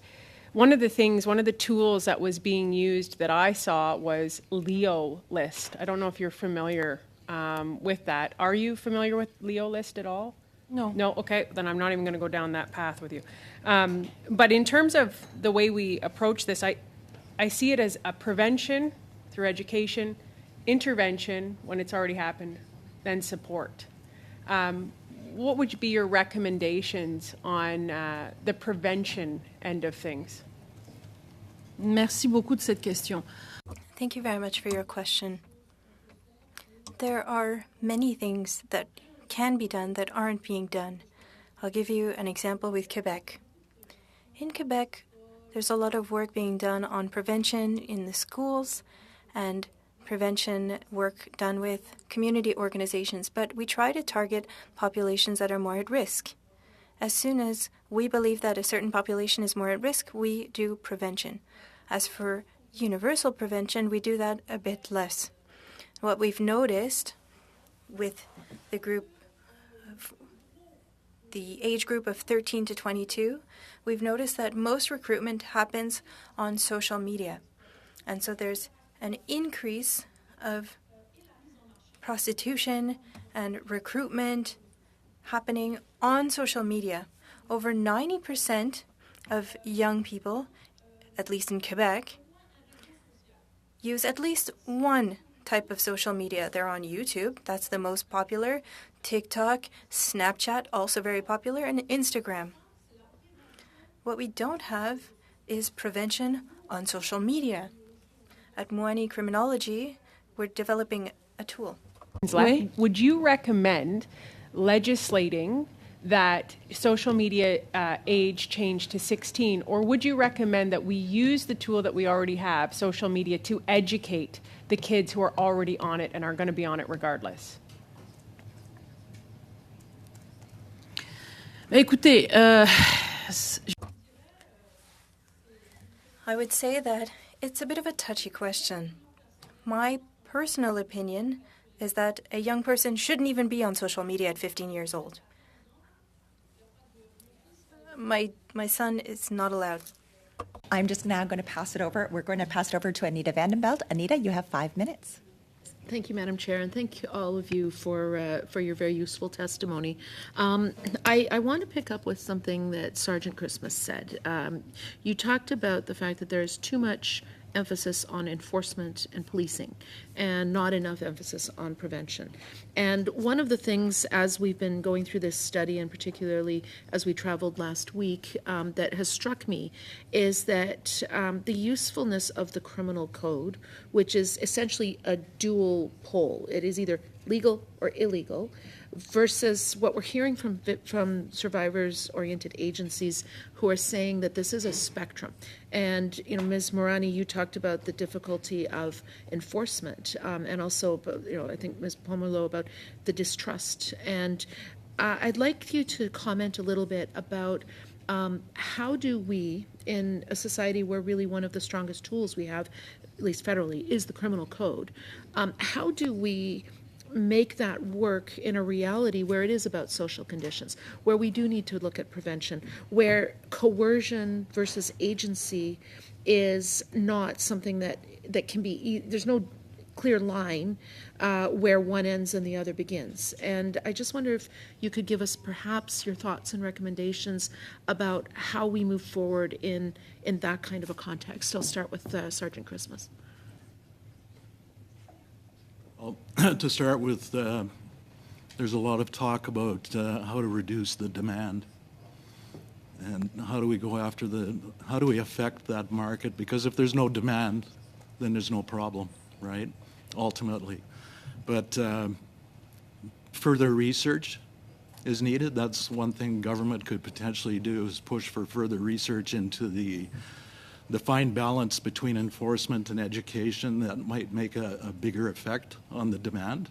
One of the tools that was being used that I saw was Leo List. I don't know if you're familiar with that. Are you familiar with Leo List at all? No. No? Okay, then I'm not even going to go down that path with you. But in terms of the way we approach this, I see it as a prevention through education, intervention when it's already happened, then support. What would be your recommendations on the prevention end of things? Merci beaucoup de cette question. Thank you very much for your question. There are many things that can be done that aren't being done. I'll give you an example with Quebec. In Quebec, there's a lot of work being done on prevention in the schools and prevention work done with community organizations, but we try to target populations that are more at risk. As soon as we believe that a certain population is more at risk, we do prevention. As for universal prevention, we do that a bit less. What we've noticed with the age group of 13 to 22, we've noticed that most recruitment happens on social media. And so there's an increase of prostitution and recruitment happening on social media. Over 90% of young people, at least in Quebec, use at least one type of social media. They're on YouTube, that's the most popular, TikTok, Snapchat, also very popular, and Instagram. What we don't have is prevention on social media. At Moani Criminology, we're developing a tool. Would you recommend legislating that social media age change to 16, or would you recommend that we use the tool that we already have, social media, to educate the kids who are already on it and are going to be on it regardless? Écoutez, I would say that it's a bit of a touchy question. My personal opinion is that a young person shouldn't even be on social media at 15 years old. My son is not allowed. I'm just now going to pass it over. We're going to pass it over to Anita Vandenbelt. Anita, you have 5 minutes. Thank you, Madam Chair, and thank you all of you for your very useful testimony. I want to pick up with something that Sergeant Christmas said. You talked about the fact that there's too much emphasis on enforcement and policing and not enough emphasis on prevention. And one of the things, as we've been going through this study, and particularly as we traveled last week, that has struck me is that the usefulness of the criminal code, which is essentially a dual pole. It is either legal or illegal, versus what we're hearing from survivors-oriented agencies who are saying that this is a spectrum. And, you know, Ms. Morani, you talked about the difficulty of enforcement, and also, you know, I think Ms. Pomerleau about the distrust. And I'd like you to comment a little bit about how do we, in a society where really one of the strongest tools we have, at least federally, is the criminal code, how do we make that work in a reality where it is about social conditions, where we do need to look at prevention, where coercion versus agency is not something that can be, there's no clear line where one ends and the other begins. And I just wonder if you could give us perhaps your thoughts and recommendations about how we move forward in that kind of a context. I'll start with Sergeant Christmas. Well, to start with, there's a lot of talk about how to reduce the demand and how do we go after how do we affect that market? Because if there's no demand, then there's no problem, right? Ultimately. But further research is needed. That's one thing government could potentially do, is push for further research into the fine balance between enforcement and education that might make a bigger effect on the demand.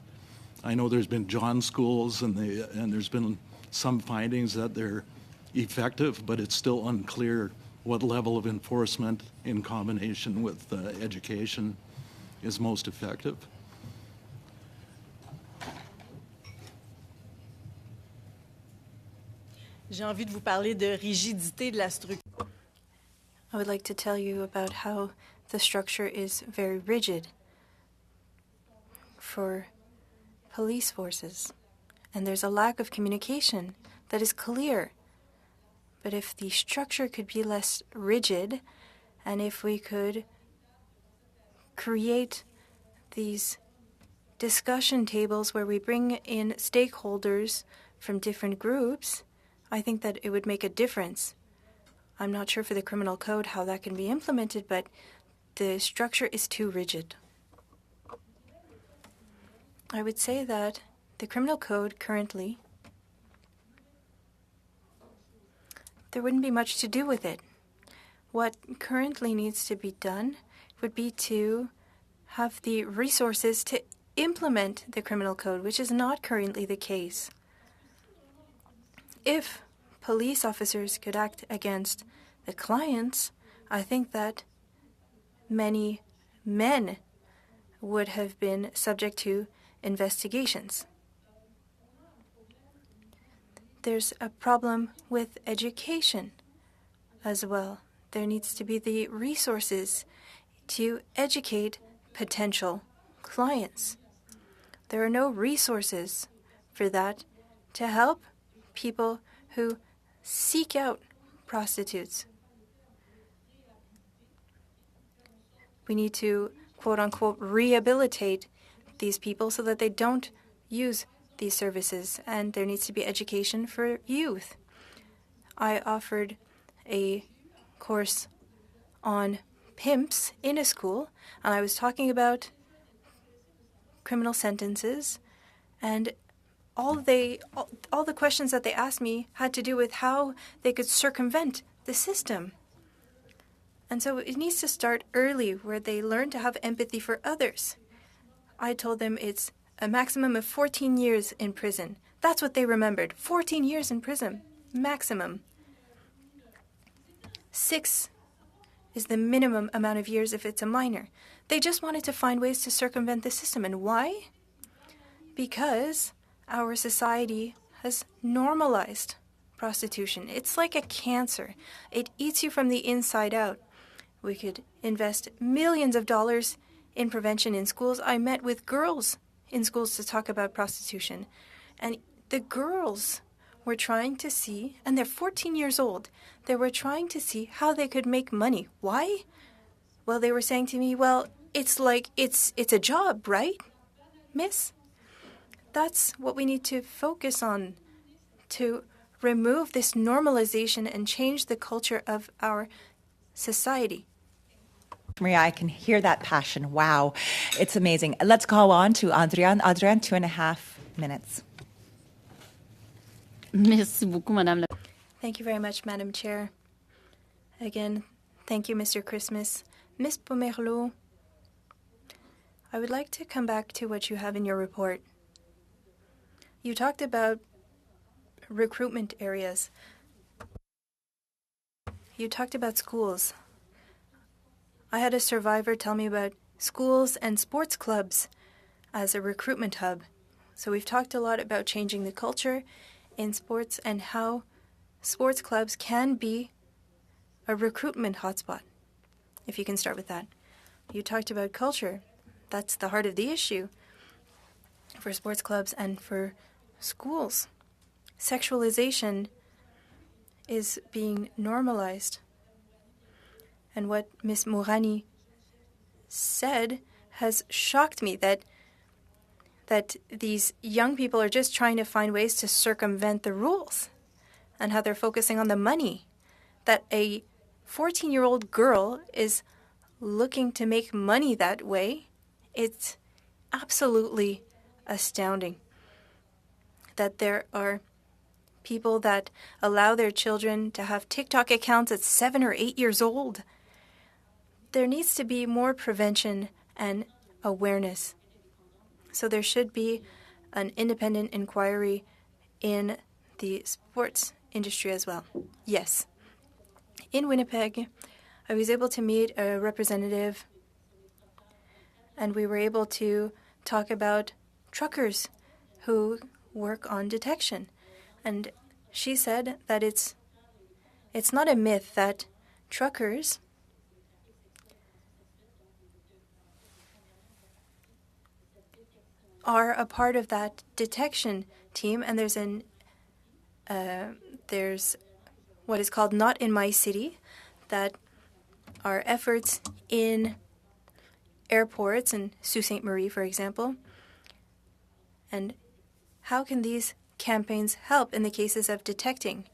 I know there's been John schools and there's been some findings that they're effective, but it's still unclear what level of enforcement in combination with education is most effective. J'ai envie de vous parler de rigidité de la structure. I would like to tell you about how the structure is very rigid for police forces, and there's a lack of communication that is clear. But if the structure could be less rigid, and if we could create these discussion tables where we bring in stakeholders from different groups, I think that it would make a difference. I'm not sure for the criminal code how that can be implemented, but the structure is too rigid. I would say that the criminal code currently, there wouldn't be much to do with it. What currently needs to be done would be to have the resources to implement the criminal code, which is not currently the case. If police officers could act against the clients, I think that many men would have been subject to investigations. There's a problem with education as well. There needs to be the resources to educate potential clients. There are no resources for that to help people who seek out prostitutes. We need to, quote-unquote, rehabilitate these people so that they don't use these services, and there needs to be education for youth. I offered a course on pimps in a school, and I was talking about criminal sentences, and all the questions that they asked me had to do with how they could circumvent the system. And so it needs to start early, where they learn to have empathy for others. I told them it's a maximum of 14 years in prison. That's what they remembered. 14 years in prison, maximum. 6 is the minimum amount of years if it's a minor. They just wanted to find ways to circumvent the system. And why? Because our society has normalized prostitution. It's like a cancer. It eats you from the inside out. We could invest millions of dollars in prevention in schools. I met with girls in schools to talk about prostitution. And the girls were trying to see, and they're 14 years old, they were trying to see how they could make money. Why? Well, they were saying to me, well, it's like, it's a job, right, miss? That's what we need to focus on, to remove this normalization and change the culture of our society. Maria, I can hear that passion. Wow, it's amazing. Let's go on to Adrienne. Adrienne, 2.5 minutes. Merci beaucoup, Madame la Thank you very much, Madam Chair. Again, thank you, Mr. Christmas. Ms. Pomerleau, I would like to come back to what you have in your report. You talked about recruitment areas. You talked about schools. I had a survivor tell me about schools and sports clubs as a recruitment hub. So we've talked a lot about changing the culture in sports and how sports clubs can be a recruitment hotspot, if you can start with that. You talked about culture. That's the heart of the issue for sports clubs and for schools. Sexualization is being normalized. And what Ms. Mourani said has shocked me, that these young people are just trying to find ways to circumvent the rules, and how they're focusing on the money. That a 14-year-old girl is looking to make money that way. It's absolutely astounding that there are people that allow their children to have TikTok accounts at 7 or 8 years old. There needs to be more prevention and awareness. So there should be an independent inquiry in the sports industry as well. Yes. In Winnipeg, I was able to meet a representative, and we were able to talk about truckers who work on detection. And she said that it's not a myth that truckers are a part of that detection team, and there's what is called Not in My City, that are efforts in airports and Sault Ste. Marie, for example. And how can these campaigns help in the cases of detecting?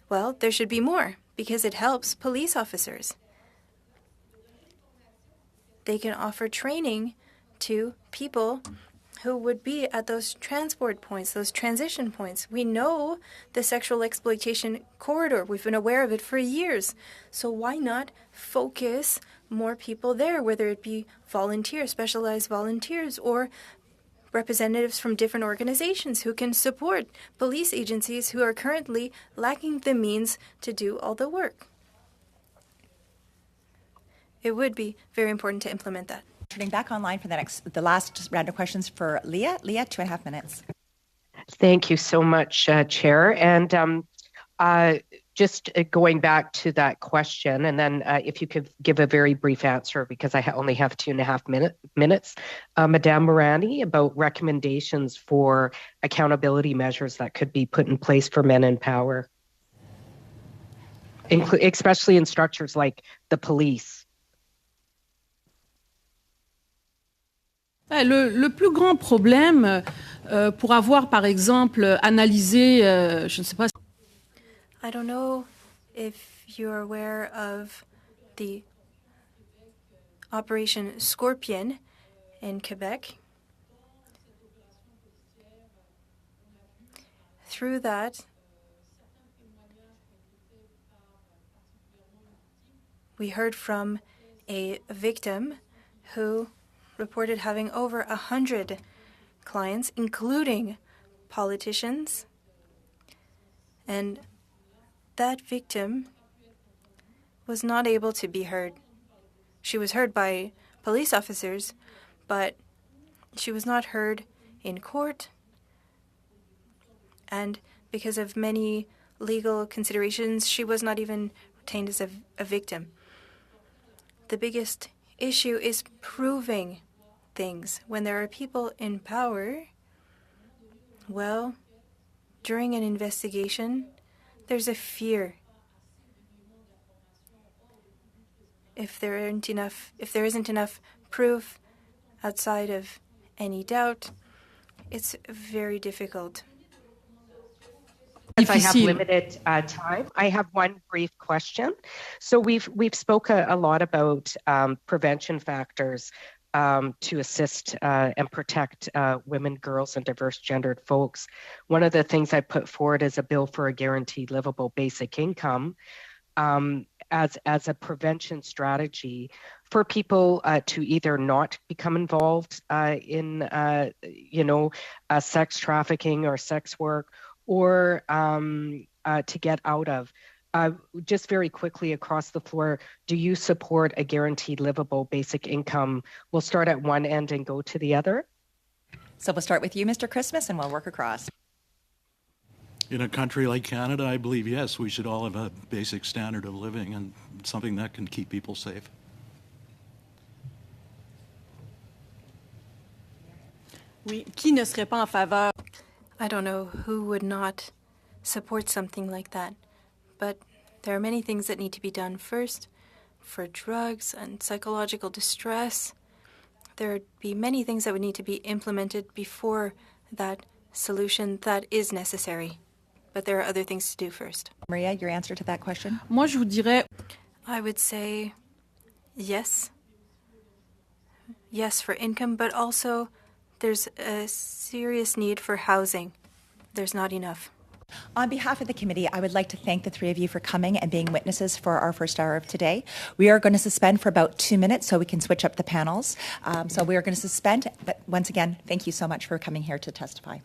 Well, there should be more, because it helps police officers. They can offer training to people who would be at those transport points, those transition points. We know the sexual exploitation corridor. We've been aware of it for years. So why not focus more people there, whether it be volunteers, specialized volunteers, or representatives from different organizations who can support police agencies who are currently lacking the means to do all the work. It would be very important to implement that. Turning back online for the last round of questions for Leah. Leah, 2.5 minutes. Thank you so much, Chair. And just going back to that question, and then if you could give a very brief answer, because I only have 2.5 minutes. Madame Mourani, about recommendations for accountability measures that could be put in place for men in power, especially in structures like the police. Le plus grand problème pour avoir, par exemple, analysé, je ne sais pas. I don't know if you're aware of the Operation Scorpion in Quebec. Through that, we heard from a victim who reported having over 100 clients, including politicians. And that victim was not able to be heard. She was heard by police officers, but she was not heard in court. And because of many legal considerations, she was not even retained as a victim. The biggest issue is proving things. When there are people in power, well, during an investigation, there's a fear. If there isn't enough proof outside of any doubt, it's very difficult. If I have limited time, I have one brief question. So we've spoke a lot about prevention factors to assist and protect women, girls, and diverse gendered folks. One of the things I put forward is a bill for a guaranteed livable basic income as a prevention strategy for people to either not become involved in sex trafficking or sex work, or to get out of. Just very quickly across the floor, do you support a guaranteed livable basic income? We'll start at one end and go to the other. So we'll start with you, Mr. Christmas, and we'll work across. In a country like Canada, I believe, yes, we should all have a basic standard of living and something that can keep people safe. Oui, qui ne serait pas en faveur? I don't know who would not support something like that, but there are many things that need to be done first. For drugs and psychological distress, there would be many things that would need to be implemented before that solution that is necessary. But there are other things to do first. Maria, your answer to that question? Moi, je vous dirais. I would say yes. Yes for income, but also there's a serious need for housing. There's not enough. On behalf of the committee, I would like to thank the three of you for coming and being witnesses for our first hour of today. We are going to suspend for about 2 minutes so we can switch up the panels. So we are going to suspend. But once again, thank you so much for coming here to testify.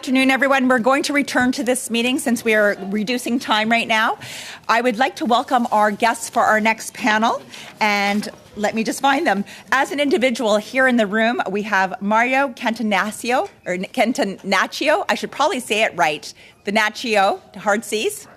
afternoon, everyone. We're going to return to this meeting since we are reducing time right now. I would like to welcome our guests for our next panel, and let me just find them. As an individual here in the room, we have Mario Cantanaccio, I should probably say it right. The Naccio, hard C's.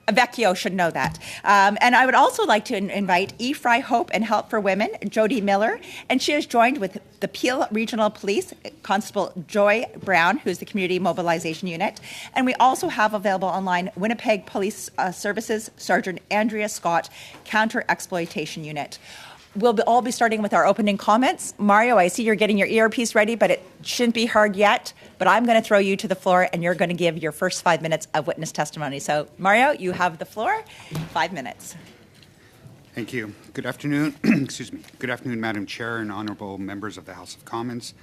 Vecchio should know that. And I would also like to invite eFry Hope and Help for Women, Jody Miller, and she is joined with the Peel Regional Police, Constable Joy Brown, who's the Community Mobilization Unit. And we also have available online Winnipeg Police Services, Sergeant Andrea Scott, Counter-Exploitation Unit. We'll all be starting with our opening comments. Mario, I see you're getting your earpiece ready, but it shouldn't be hard yet. But I'm going to throw you to the floor, and you're going to give your first 5 minutes of witness testimony. So, Mario, you have the floor. 5 minutes. Thank you. Good afternoon. Excuse me. Good afternoon, Madam Chair and honorable members of the House of Commons.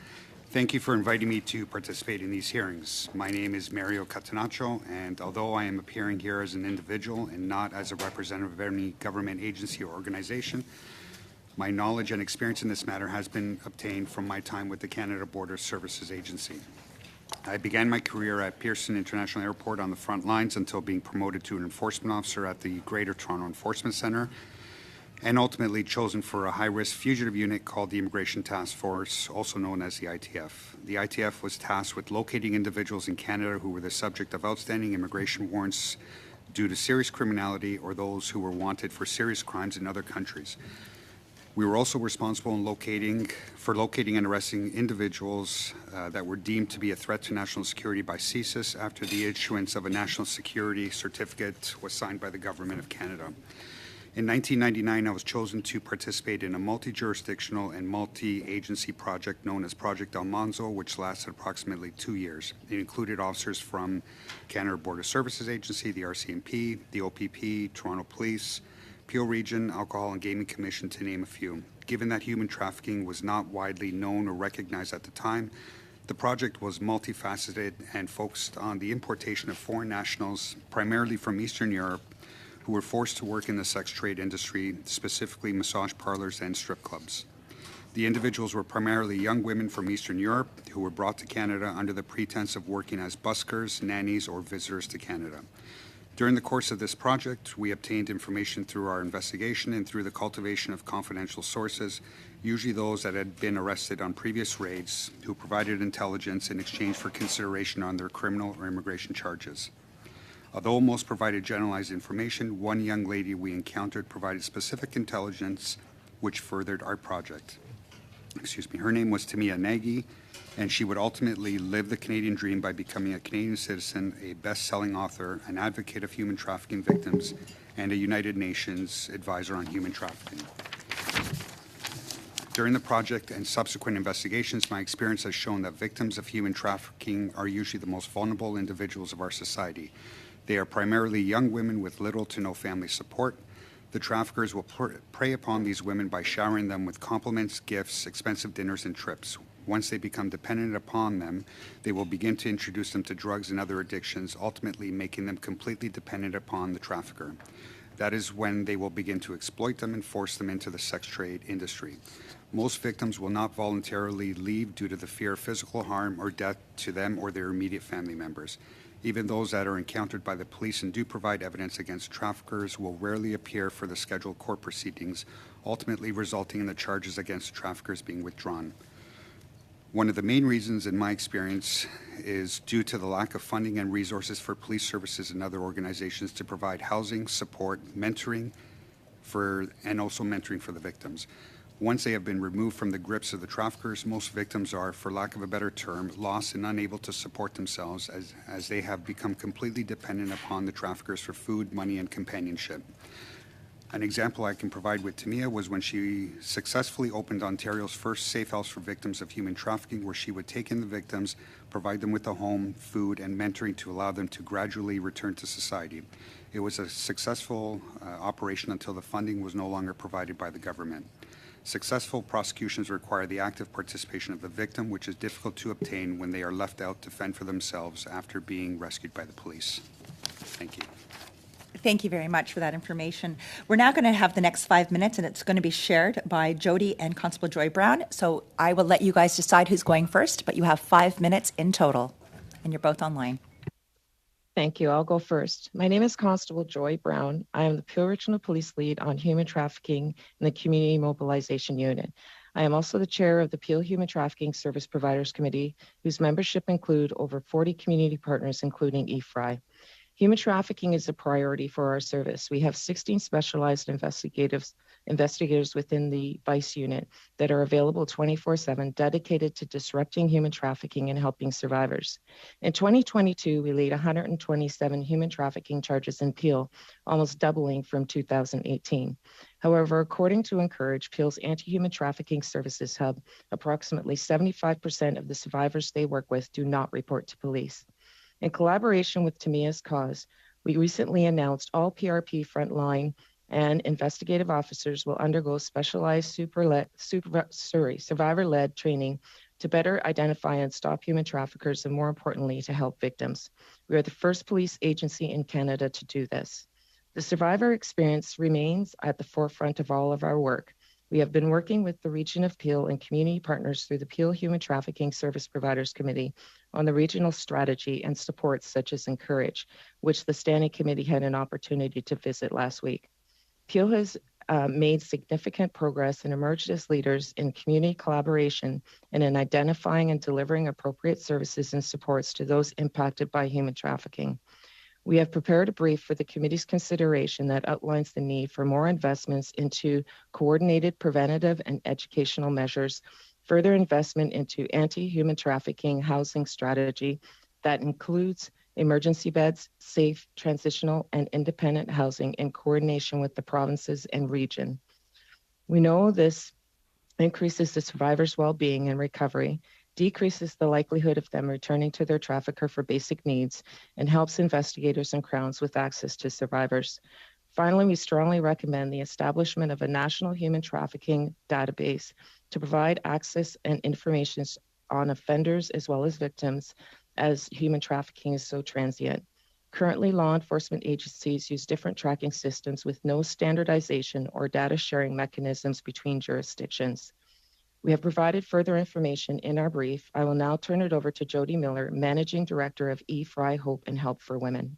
Thank you for inviting me to participate in these hearings. My name is Mario Catanaccio, and although I am appearing here as an individual and not as a representative of any government agency or organization, my knowledge and experience in this matter has been obtained from my time with the Canada Border Services Agency. I began my career at Pearson International Airport on the front lines until being promoted to an enforcement officer at the Greater Toronto Enforcement Centre, and ultimately chosen for a high-risk fugitive unit called the Immigration Task Force, also known as the ITF. The ITF was tasked with locating individuals in Canada who were the subject of outstanding immigration warrants due to serious criminality or those who were wanted for serious crimes in other countries. We were also responsible in locating and arresting individuals that were deemed to be a threat to national security by CSIS after the issuance of a national security certificate was signed by the Government of Canada. In 1999, I was chosen to participate in a multi-jurisdictional and multi-agency project known as Project Almanzo, which lasted approximately 2 years. It included officers from Canada Border Services Agency, the RCMP, the OPP, Toronto Police, Peel Region, Alcohol and Gaming Commission, to name a few. Given that human trafficking was not widely known or recognized at the time, the project was multifaceted and focused on the importation of foreign nationals, primarily from Eastern Europe, who were forced to work in the sex trade industry, specifically massage parlors and strip clubs. The individuals were primarily young women from Eastern Europe who were brought to Canada under the pretense of working as buskers, nannies, or visitors to Canada. During the course of this project, we obtained information through our investigation and through the cultivation of confidential sources, usually those that had been arrested on previous raids, who provided intelligence in exchange for consideration on their criminal or immigration charges. Although most provided generalized information, one young lady we encountered provided specific intelligence which furthered our project. Her name was Tamia Nagy, and she would ultimately live the Canadian dream by becoming a Canadian citizen, a best-selling author, an advocate of human trafficking victims, and a United Nations advisor on human trafficking. During the project and subsequent investigations, my experience has shown that victims of human trafficking are usually the most vulnerable individuals of our society. They are primarily young women with little to no family support. The traffickers will prey upon these women by showering them with compliments, gifts, expensive dinners, and trips. Once they become dependent upon them, they will begin to introduce them to drugs and other addictions, ultimately making them completely dependent upon the trafficker. That is when they will begin to exploit them and force them into the sex trade industry. Most victims will not voluntarily leave due to the fear of physical harm or death to them or their immediate family members. Even those that are encountered by the police and do provide evidence against traffickers will rarely appear for the scheduled court proceedings, ultimately resulting in the charges against traffickers being withdrawn. One of the main reasons, in my experience, is due to the lack of funding and resources for police services and other organizations to provide housing, support, mentoring for the victims. Once they have been removed from the grips of the traffickers, most victims are, for lack of a better term, lost and unable to support themselves as they have become completely dependent upon the traffickers for food, money, and companionship. An example I can provide with Tamia was when she successfully opened Ontario's first safe house for victims of human trafficking, where she would take in the victims, provide them with a home, food, and mentoring to allow them to gradually return to society. It was a successful operation until the funding was no longer provided by the government. Successful prosecutions require the active participation of the victim, which is difficult to obtain when they are left out to fend for themselves after being rescued by the police. Thank you. Thank you very much for that information. We're now going to have the next 5 minutes, and it's going to be shared by Jody and Constable Joy Brown. So I will let you guys decide who's going first, but you have 5 minutes in total. And you're both online. Thank you. I'll go first. My name is Constable Joy Brown. I am the Peel Regional Police Lead on Human Trafficking in the Community Mobilization Unit. I am also the chair of the Peel Human Trafficking Service Providers Committee, whose membership include over 40 community partners, including EFRI. Human trafficking is a priority for our service. We have 16 specialized investigators within the VICE unit that are available 24/7, dedicated to disrupting human trafficking and helping survivors. In 2022, we laid 127 human trafficking charges in Peel, almost doubling from 2018. However, according to Encourage, Peel's anti-human trafficking services hub, approximately 75% of the survivors they work with do not report to police. In collaboration with Tamia's Cause, we recently announced all PRP frontline and investigative officers will undergo specialized survivor-led training to better identify and stop human traffickers and, more importantly, to help victims. We are the first police agency in Canada to do this. The survivor experience remains at the forefront of all of our work. We have been working with the Region of Peel and community partners through the Peel Human Trafficking Service Providers Committee on the regional strategy and supports such as Encourage, which the Standing Committee had an opportunity to visit last week. Peel has made significant progress and emerged as leaders in community collaboration and in identifying and delivering appropriate services and supports to those impacted by human trafficking. We have prepared a brief for the committee's consideration that outlines the need for more investments into coordinated preventative and educational measures, further investment into anti-human trafficking housing strategy that includes emergency beds, safe, transitional, and independent housing in coordination with the provinces and region. We know this increases the survivors' well-being and recovery, decreases the likelihood of them returning to their trafficker for basic needs, and helps investigators and Crowns with access to survivors. Finally, we strongly recommend the establishment of a national human trafficking database to provide access and information on offenders as well as victims, as human trafficking is so transient. Currently, law enforcement agencies use different tracking systems with no standardization or data sharing mechanisms between jurisdictions. We have provided further information in our brief. I will now turn it over to Jody Miller, Managing Director of EFRI Hope and Help for Women.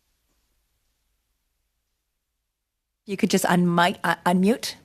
You could just unmute.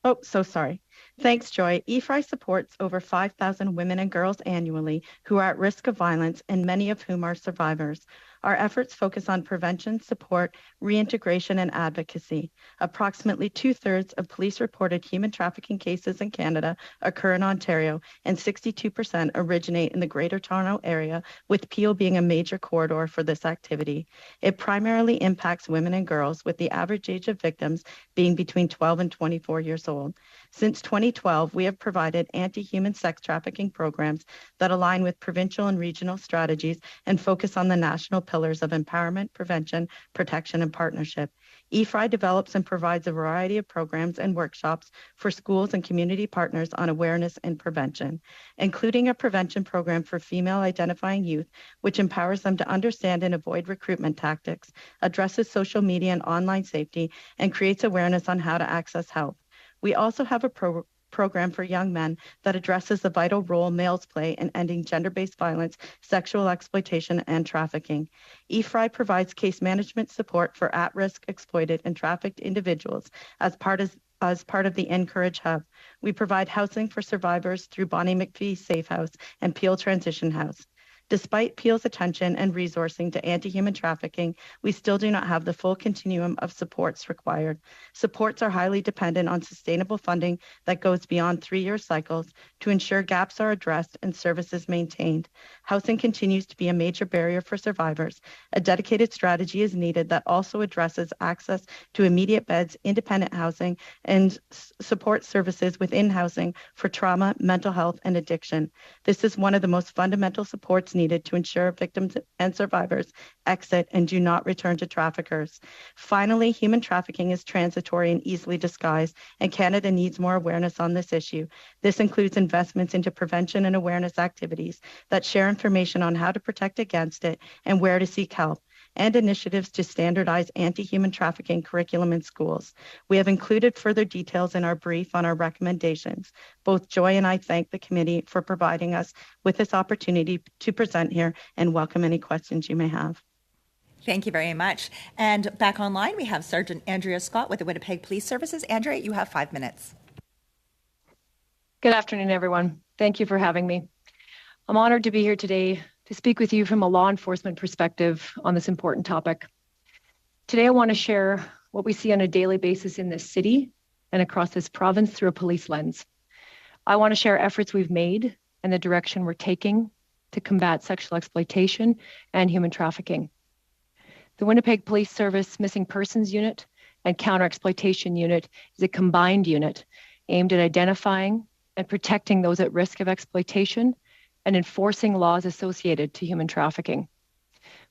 Oh, so sorry. Thanks, Joy. EFRI supports over 5,000 women and girls annually who are at risk of violence, and many of whom are survivors. Our efforts focus on prevention, support, reintegration, and advocacy. Approximately 2/3 of police-reported human trafficking cases in Canada occur in Ontario, and 62% originate in the Greater Toronto Area, with Peel being a major corridor for this activity. It primarily impacts women and girls, with the average age of victims being between 12 and 24 years old. Since 2012, we have provided anti-human sex trafficking programs that align with provincial and regional strategies and focus on the national pillars of empowerment, prevention, protection, and partnership. EFRI develops and provides a variety of programs and workshops for schools and community partners on awareness and prevention, including a prevention program for female identifying youth, which empowers them to understand and avoid recruitment tactics, addresses social media and online safety, and creates awareness on how to access help. We also have a program for young men that addresses the vital role males play in ending gender-based violence, sexual exploitation, and trafficking. EFRI provides case management support for at-risk, exploited, and trafficked individuals as part of the Encourage Hub. We provide housing for survivors through Bonnie McPhee Safe House and Peel Transition House. Despite Peel's attention and resourcing to anti-human trafficking, we still do not have the full continuum of supports required. Supports are highly dependent on sustainable funding that goes beyond 3-year cycles to ensure gaps are addressed and services maintained. Housing continues to be a major barrier for survivors. A dedicated strategy is needed that also addresses access to immediate beds, independent housing, and support services within housing for trauma, mental health, and addiction. This is one of the most fundamental supports needed to ensure victims and survivors exit and do not return to traffickers. Finally, human trafficking is transitory and easily disguised, and Canada needs more awareness on this issue. This includes investments into prevention and awareness activities that share information on how to protect against it and where to seek help. and initiatives to standardize anti-human trafficking curriculum in schools. We have included further details in our brief on our recommendations. Both Joy and I thank the committee for providing us with this opportunity to present here and welcome any questions you may have. Thank you very much. And back online, we have Sergeant Andrea Scott with the Winnipeg Police Services. Andrea, you have 5 minutes. Good afternoon, everyone. Thank you for having me. I'm honored to be here today to speak with you from a law enforcement perspective on this important topic. Today, I want to share what we see on a daily basis in this city and across this province through a police lens. I want to share efforts we've made and the direction we're taking to combat sexual exploitation and human trafficking. The Winnipeg Police Service Missing Persons Unit and Counter-Exploitation Unit is a combined unit aimed at identifying and protecting those at risk of exploitation and enforcing laws associated to human trafficking.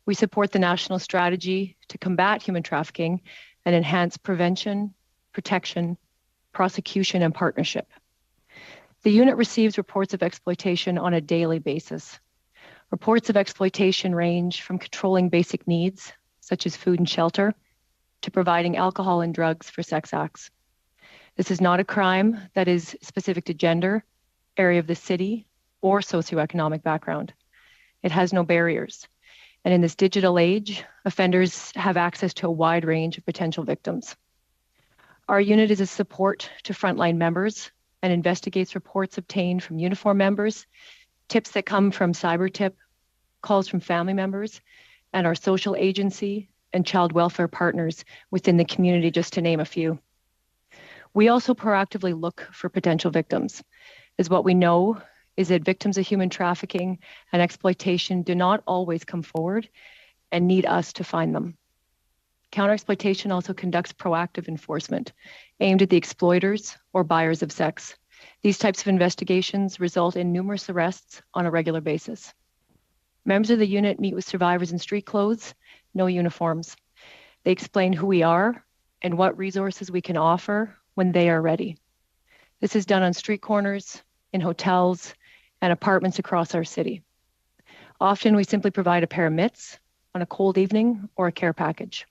We support the national strategy to combat human trafficking and enhance prevention, protection, prosecution, and partnership. The unit receives reports of exploitation on a daily basis. Reports of exploitation range from controlling basic needs, such as food and shelter, to providing alcohol and drugs for sex acts. This is not a crime that is specific to gender, area of the city, or socioeconomic background. It has no barriers. And in this digital age, offenders have access to a wide range of potential victims. Our unit is a support to frontline members and investigates reports obtained from uniformed members, tips that come from CyberTip, calls from family members, and our social agency and child welfare partners within the community, just to name a few. We also proactively look for potential victims, as what we know is that victims of human trafficking and exploitation do not always come forward and need us to find them. Counter-exploitation also conducts proactive enforcement aimed at the exploiters or buyers of sex. These types of investigations result in numerous arrests on a regular basis. Members of the unit meet with survivors in street clothes, no uniforms. They explain who we are and what resources we can offer when they are ready. This is done on street corners, in hotels, and apartments across our city. Often we simply provide a pair of mitts on a cold evening or a care package.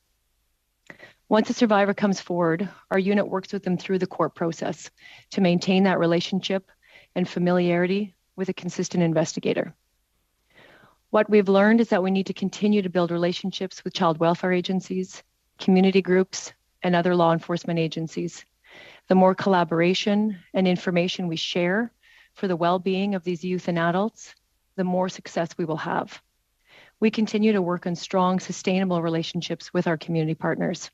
Once a survivor comes forward, our unit works with them through the court process to maintain that relationship and familiarity with a consistent investigator. What we've learned is that we need to continue to build relationships with child welfare agencies, community groups, and other law enforcement agencies. The more collaboration and information we share for the well-being of these youth and adults, the more success we will have. We continue to work on strong, sustainable relationships with our community partners.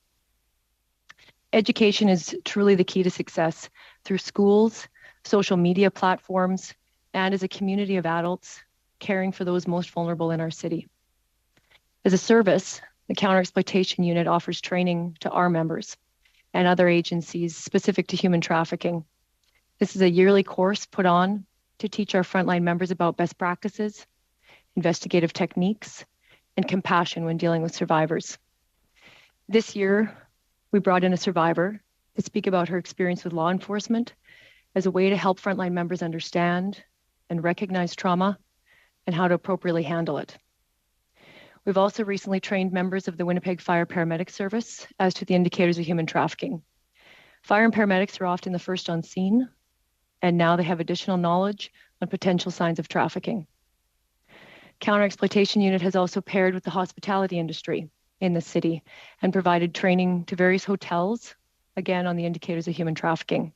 Education is truly the key to success through schools, social media platforms, and as a community of adults caring for those most vulnerable in our city. As a service, the Counter-Exploitation Unit offers training to our members and other agencies specific to human trafficking. This is a yearly course put on to teach our frontline members about best practices, investigative techniques, and compassion when dealing with survivors. This year, we brought in a survivor to speak about her experience with law enforcement as a way to help frontline members understand and recognize trauma and how to appropriately handle it. We've also recently trained members of the Winnipeg Fire Paramedic Service as to the indicators of human trafficking. Fire and paramedics are often the first on scene, and now they have additional knowledge on potential signs of trafficking. Counter-Exploitation Unit has also paired with the hospitality industry in the city and provided training to various hotels, again on the indicators of human trafficking.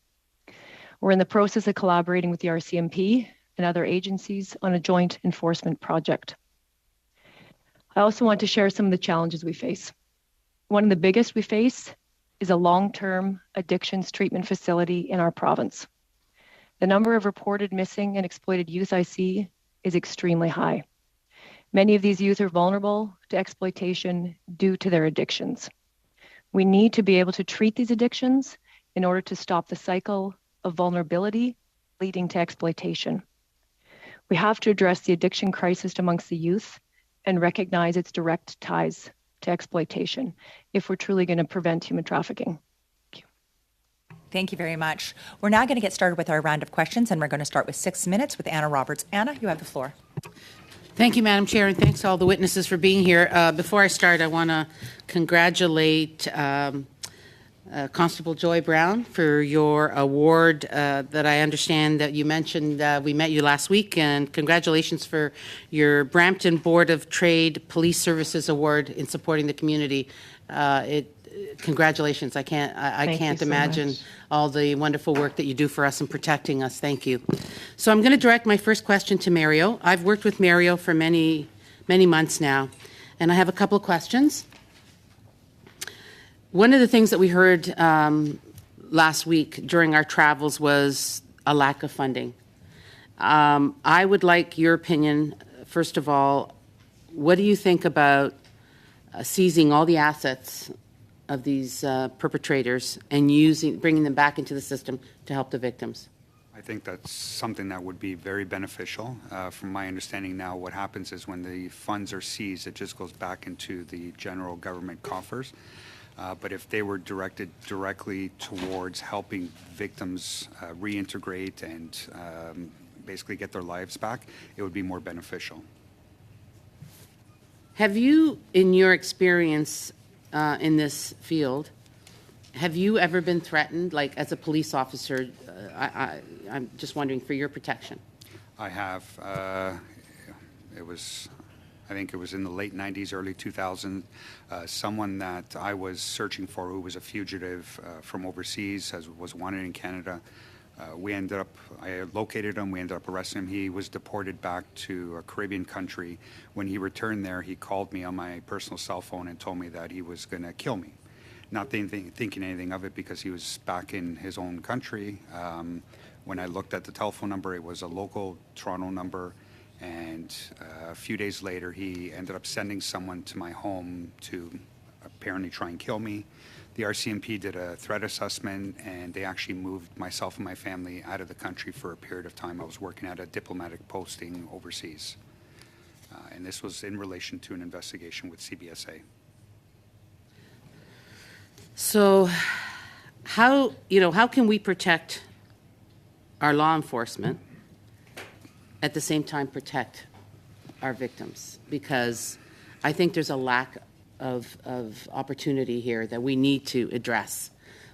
We're in the process of collaborating with the RCMP and other agencies on a joint enforcement project. I also want to share some of the challenges we face. One of the biggest we face is a long-term addictions treatment facility in our province. The number of reported missing and exploited youth I see is extremely high. Many of these youth are vulnerable to exploitation due to their addictions. We need to be able to treat these addictions in order to stop the cycle of vulnerability leading to exploitation. We have to address the addiction crisis amongst the youth and recognize its direct ties to exploitation if we're truly going to prevent human trafficking. Thank you very much. We're now going to get started with our round of questions, and we're going to start with 6 minutes with Anna Roberts. Anna, you have the floor. Thank you, Madam Chair, and thanks to all the witnesses for being here. Before I start, I want to congratulate Constable Joy Brown for your award that I understand that you mentioned. We met you last week, and congratulations for your Brampton Board of Trade Police Services Award in supporting the community. Congratulations. I can't imagine all the wonderful work that you do for us in protecting us. Thank you. So I'm going to direct my first question to Mario. I've worked with Mario for many months now, and I have a couple of questions. One of the things that we heard last week during our travels was a lack of funding. I would like your opinion, first of all. What do you think about seizing all the assets of these perpetrators and bringing them back into the system to help the victims? I think that's something that would be very beneficial. From my understanding now, what happens is when the funds are seized, it just goes back into the general government coffers. But if they were directed directly towards helping victims reintegrate and basically get their lives back, it would be more beneficial. Have you, in your experience in this field, have you ever been threatened, like as a police officer? I'm just wondering for your protection. I have. I think it was in the late 90s, early 2000s, someone that I was searching for who was a fugitive from overseas, was wanted in Canada. I located him, we ended up arresting him. He was deported back to a Caribbean country. When he returned there, he called me on my personal cell phone and told me that he was going to kill me. Not thinking anything of it because he was back in his own country. When I looked at the telephone number, it was a local Toronto number. And a few days later, he ended up sending someone to my home to apparently try and kill me. The RCMP did a threat assessment, and they actually moved myself and my family out of the country for a period of time. I was working at a diplomatic posting overseas. And this was in relation to an investigation with CBSA. So how can we protect our law enforcement at the same time protect our victims? Because I think there's a lack of opportunity here that we need to address.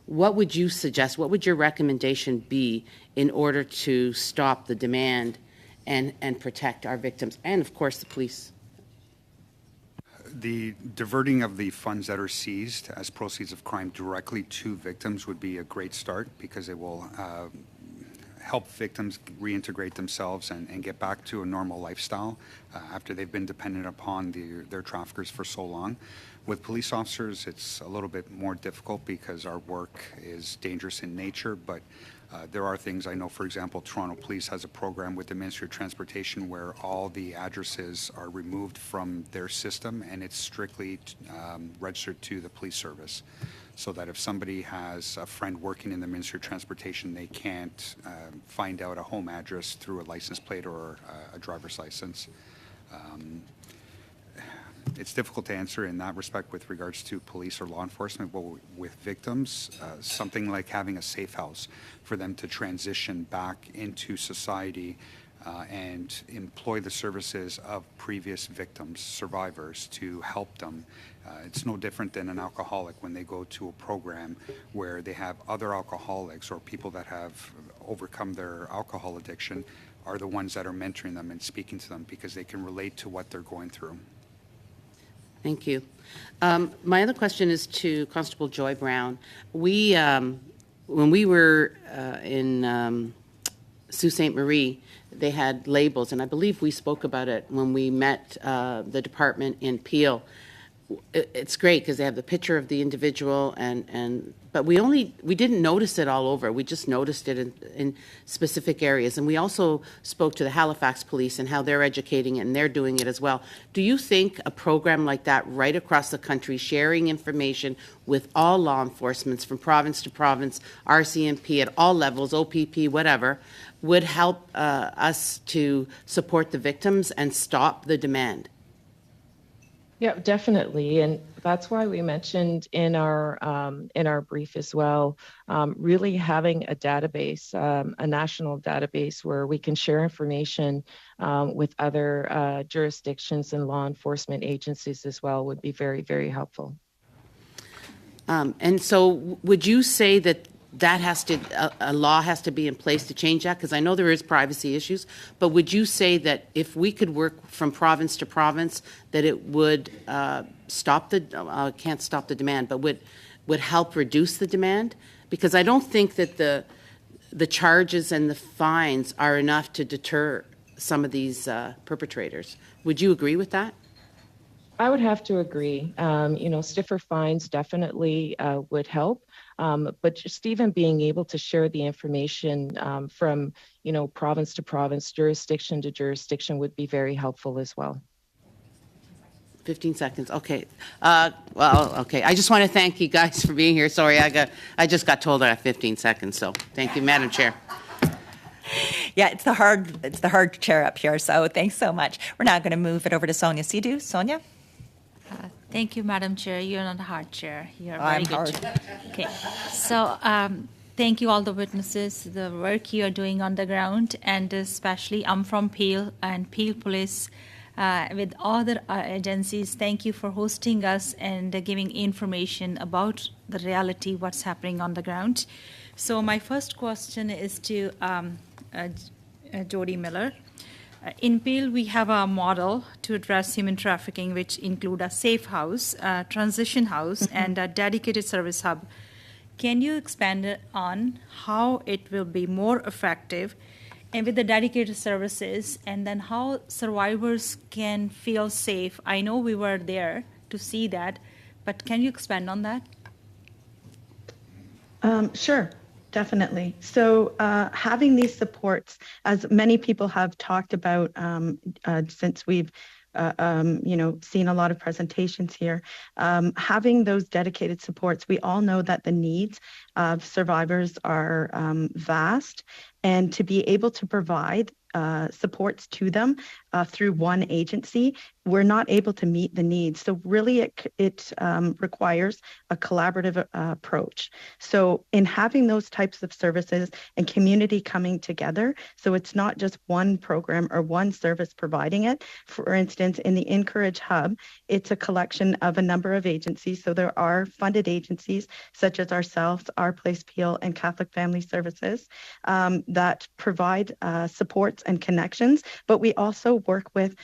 What would you suggest? What would your recommendation be in order to stop the demand and protect our victims and, of course, the police? The diverting of the funds that are seized as proceeds of crime directly to victims would be a great start because it will help victims reintegrate themselves and get back to a normal lifestyle after they've been dependent upon their traffickers for so long. With police officers, it's a little bit more difficult because our work is dangerous in nature, but there are things I know. For example, Toronto Police has a program with the Ministry of Transportation where all the addresses are removed from their system and it's strictly registered to the police service. So that if somebody has a friend working in the Ministry of Transportation, they can't find out a home address through a license plate or a driver's license. It's difficult to answer in that respect with regards to police or law enforcement, but with victims, something like having a safe house for them to transition back into society and employ the services of previous victims, survivors, to help them. It's no different than an alcoholic when they go to a program where they have other alcoholics or people that have overcome their alcohol addiction are the ones that are mentoring them and speaking to them because they can relate to what they're going through. Thank you. My other question is to Constable Joy Brown. When we were in Sault Ste. Marie, they had labels, and I believe we spoke about it when we met the department in Peel. It's great because they have the picture of the individual, but we didn't notice it all over. We just noticed it in specific areas. And we also spoke to the Halifax police and how they're educating it and they're doing it as well. Do you think a program like that right across the country, sharing information with all law enforcement from province to province, RCMP at all levels, OPP, whatever, would help us to support the victims and stop the demand? Yeah, definitely, and that's why we mentioned in our brief as well, really having a database, a national database where we can share information with other jurisdictions and law enforcement agencies as well would be very, very helpful. And so would you say that a law has to be in place to change that? Because I know there is privacy issues, but would you say that if we could work from province to province, that it would can't stop the demand, but would help reduce the demand? Because I don't think that the charges and the fines are enough to deter some of these perpetrators. Would you agree with that? I would have to agree. Stiffer fines definitely would help, but just even being able to share the information from, province to province, jurisdiction to jurisdiction would be very helpful as well. 15 seconds. Okay. Okay. I just want to thank you guys for being here. Sorry, I just got told I have 15 seconds. So thank you, Madam Chair. Yeah, it's the hard chair up here. So thanks so much. We're now going to move it over to Sonia Sidhu. Sonia. Thank you, Madam Chair. You're not a hard chair. You're I'm very good. hard. Okay. So thank you all the witnesses, the work you are doing on the ground, and especially I'm from Peel and Peel Police with other agencies. Thank you for hosting us and giving information about the reality, what's happening on the ground. So my first question is to Jody Miller. In Peel, we have a model to address human trafficking, which include a safe house, a transition house, and a dedicated service hub. Can you expand on how it will be more effective and with the dedicated services, and then how survivors can feel safe? I know we were there to see that, but can you expand on that? Sure. Definitely. So having these supports, as many people have talked about since we've seen a lot of presentations here, having those dedicated supports, we all know that the needs of survivors are vast, and to be able to provide supports to them through one agency, we're not able to meet the needs. So really it requires a collaborative approach. So in having those types of services and community coming together, so it's not just one program or one service providing it. For instance, in the Encourage Hub, it's a collection of a number of agencies. So there are funded agencies such as ourselves, Our Place Peel, and Catholic Family Services that provide supports and connections, but we also work with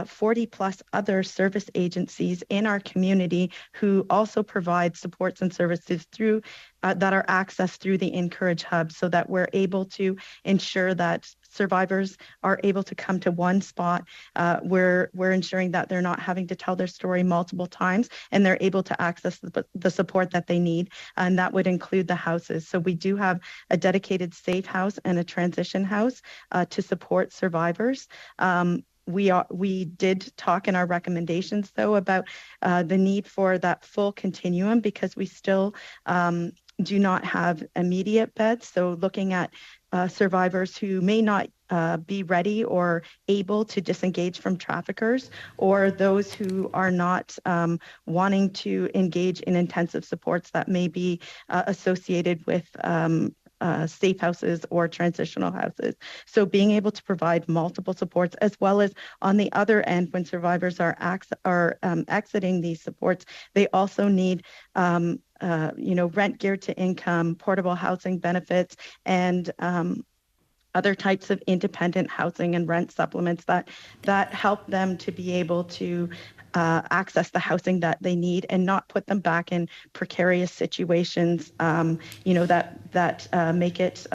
40 plus other service agencies in our community who also provide supports and services through that are accessed through the Encourage Hub, so that we're able to ensure that survivors are able to come to one spot. We're ensuring that they're not having to tell their story multiple times, and they're able to access the support that they need, and that would include the houses. So we do have a dedicated safe house and a transition house to support survivors. We did talk in our recommendations, though, about the need for that full continuum, because we still do not have immediate beds. So looking at survivors who may not be ready or able to disengage from traffickers, or those who are not wanting to engage in intensive supports that may be associated with safe houses or transitional houses. So being able to provide multiple supports, as well as on the other end, when survivors are exiting these supports, they also need rent geared to income, portable housing benefits, and other types of independent housing and rent supplements that help them to be able to access the housing that they need and not put them back in precarious situations, that make it,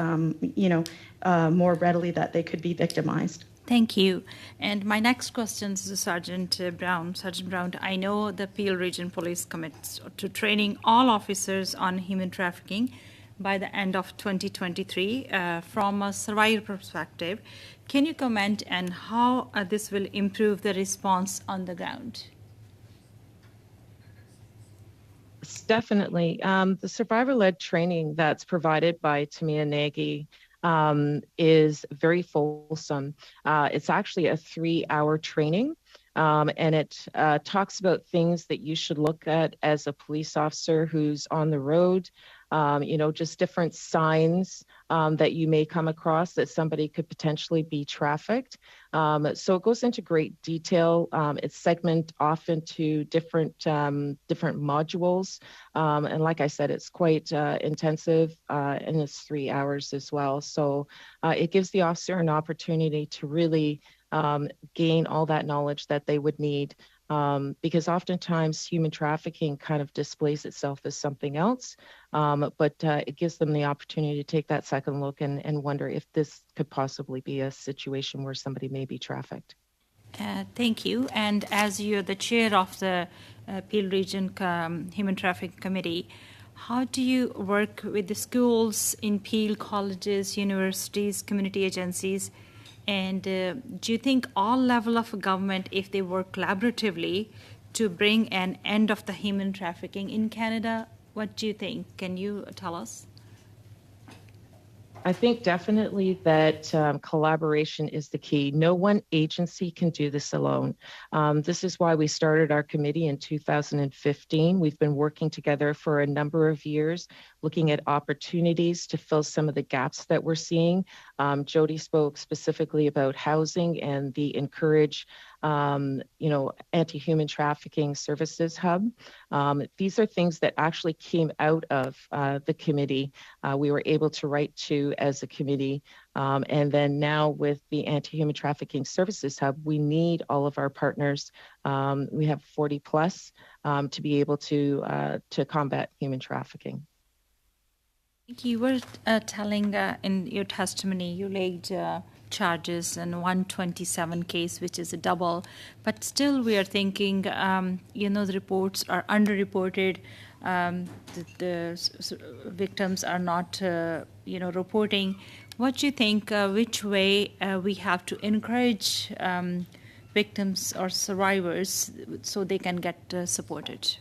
more readily that they could be victimized. Thank you. And my next question is to Sergeant Brown. Sergeant Brown, I know the Peel Region Police commits to training all officers on human trafficking by the end of 2023. From a survivor perspective, can you comment on how this will improve the response on the ground? Definitely. The survivor-led training that's provided by Tamia Nagy is very fulsome. It's actually a 3-hour training And it talks about things that you should look at as a police officer who's on the road, just different signs that you may come across that somebody could potentially be trafficked. So it goes into great detail. It's segmented off into different modules. And like I said, it's quite intensive and it's 3 hours as well. So it gives the officer an opportunity to really gain all that knowledge that they would need. Because oftentimes human trafficking kind of displays itself as something else, but it gives them the opportunity to take that second look and wonder if this could possibly be a situation where somebody may be trafficked. Thank you. And as you're the chair of the Peel Region Human Trafficking Committee, how do you work with the schools in Peel, colleges, universities, community agencies? And do you think all level of government, if they work collaboratively to bring an end of the human trafficking in Canada, what do you think? Can you tell us? I think definitely that collaboration is the key. No one agency can do this alone. This is why we started our committee in 2015. We've been working together for a number of years, looking at opportunities to fill some of the gaps that we're seeing. Jody spoke specifically about housing and the Encourage Anti-Human Trafficking Services Hub. These are things that actually came out of the committee. We were able to write to as a committee. And then now with the Anti-Human Trafficking Services Hub, we need all of our partners. We have 40 plus to be able to combat human trafficking. You were telling in your testimony you laid charges in 127 case, which is a double, but still we are thinking, the reports are underreported. The victims are not, reporting. What do you think? Which way we have to encourage victims or survivors so they can get supported?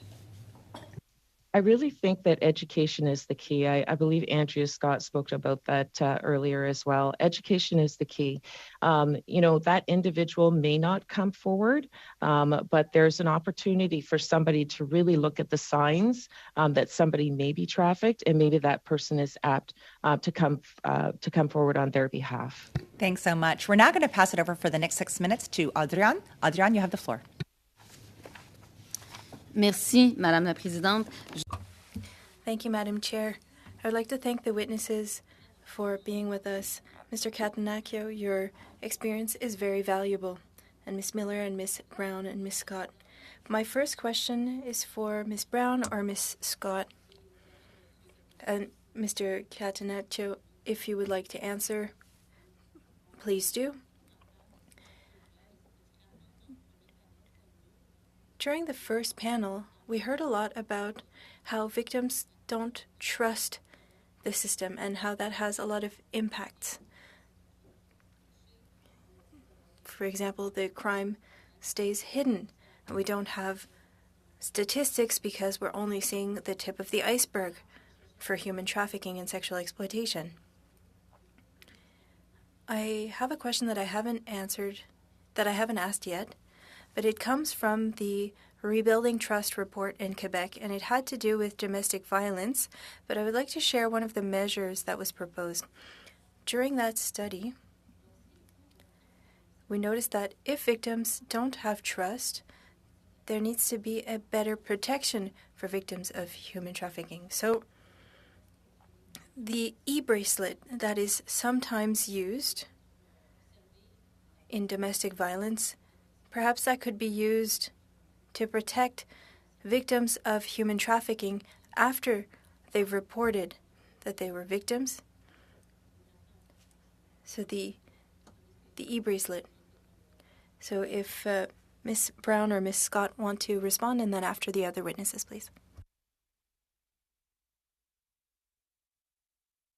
I really think that education is the key. I believe Andrea Scott spoke about that earlier as well. Education is the key. That individual may not come forward, but there's an opportunity for somebody to really look at the signs that somebody may be trafficked, and maybe that person is apt to come forward on their behalf. Thanks so much. We're now going to pass it over for the next 6 minutes to Adrian. Adrian, you have the floor. Merci, Madame la Présidente. Thank you, Madam Chair. I would like to thank the witnesses for being with us. Mr. Catanaccio, your experience is very valuable, and Ms. Miller and Ms. Brown and Ms. Scott. My first question is for Ms. Brown or Ms. Scott. And Mr. Catanaccio, if you would like to answer, please do. During the first panel, we heard a lot about how victims don't trust the system and how that has a lot of impacts. For example, the crime stays hidden, and we don't have statistics because we're only seeing the tip of the iceberg for human trafficking and sexual exploitation. I have a question that I haven't asked yet, but it comes from the Rebuilding Trust report in Quebec, and it had to do with domestic violence, but I would like to share one of the measures that was proposed. During that study, we noticed that if victims don't have trust, there needs to be a better protection for victims of human trafficking. So the e-bracelet that is sometimes used in domestic violence, perhaps that could be used to protect victims of human trafficking after they've reported that they were victims. So the e-bracelet. So if Ms. Brown or Ms. Scott want to respond, and then after the other witnesses, please.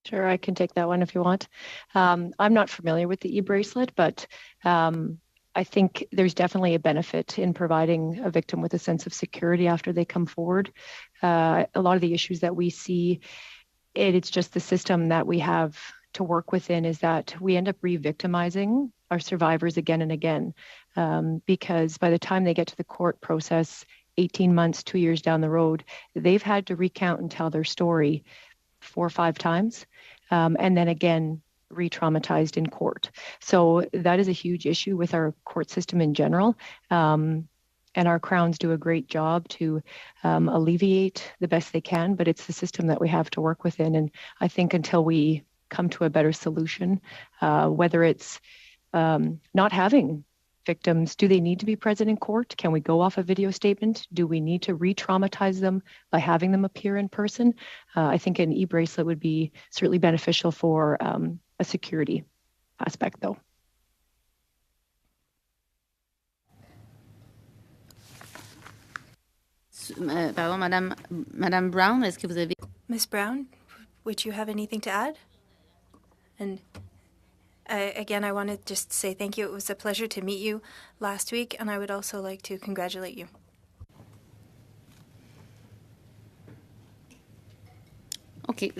Sure, I can take that one if you want. I'm not familiar with the e-bracelet, but I think there's definitely a benefit in providing a victim with a sense of security after they come forward. A lot of the issues that we see, it's just the system that we have to work within, is that we end up re-victimizing our survivors again and again. because by the time they get to the court process, 18 months, 2 years down the road, they've had to recount and tell their story 4 or 5 times, and then again, re-traumatized in court. So that is a huge issue with our court system in general. And our crowns do a great job to alleviate the best they can, but it's the system that we have to work within. And I think until we come to a better solution, whether it's not having victims, do they need to be present in court? Can we go off a video statement? Do we need to re-traumatize them by having them appear in person? I think an e-bracelet would be certainly beneficial for a security aspect, though. Pardon, Madame Brown, est-ce que vous avez... Ms. Brown, would you have anything to add? And again, I want to just say thank you. It was a pleasure to meet you last week, and I would also like to congratulate you. OK.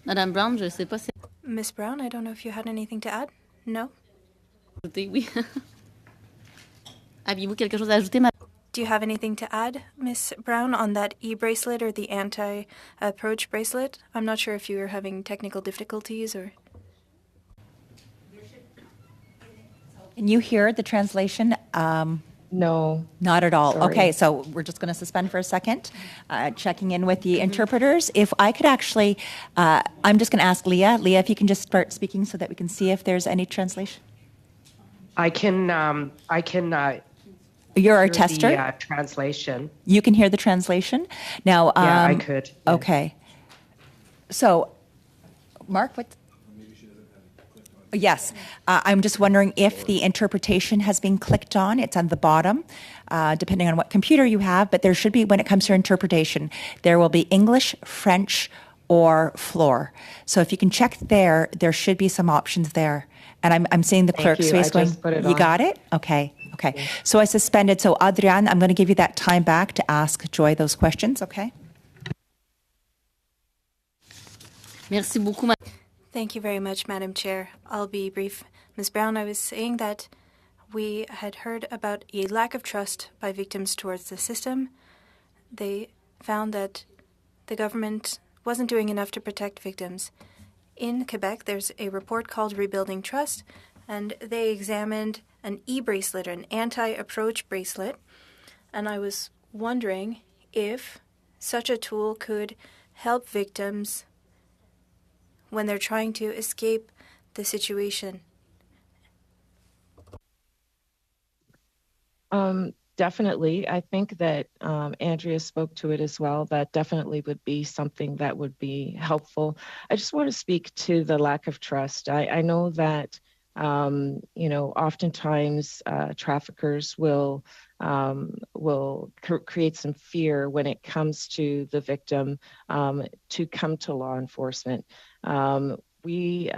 Madame Brown, je ne sais pas si... Ms. Brown, I don't know if you had anything to add? No? Oui. Aviez-vous quelque chose à ajouter, Madame? Do you have anything to add, Ms. Brown, on that e-bracelet or the anti-approach bracelet? I'm not sure if you were having technical difficulties or... Can you hear the translation? No. Not at all. Sorry. Okay, so we're just going to suspend for a second, checking in with the interpreters. If I could actually, I'm just going to ask Leah. Leah, if you can just start speaking so that we can see if there's any translation. I can You're our hear tester. the translation. You can hear the translation. Now, Yeah, I could. Yeah. Okay. So, Mark, what? Yes. I'm just wondering if the interpretation has been clicked on. It's on the bottom, depending on what computer you have. But there should be, when it comes to interpretation, there will be English, French, or floor. So if you can check there, there should be some options there. And I'm seeing the clerk's face going, you got it? Okay. Okay. Yeah. So I suspended. So Adrian, I'm going to give you that time back to ask Joy those questions, okay? Merci beaucoup, Thank you very much, Madam Chair. I'll be brief. Ms. Brown, I was saying that we had heard about a lack of trust by victims towards the system. They found that the government wasn't doing enough to protect victims. In Quebec, there's a report called Rebuilding Trust, and they examined an e-bracelet, an anti-approach bracelet, and I was wondering if such a tool could help victims when they're trying to escape the situation. Definitely. I think that Andrea spoke to it as well. That definitely would be something that would be helpful. I just want to speak to the lack of trust. I know that, oftentimes traffickers will create some fear when it comes to the victim to come to law enforcement. We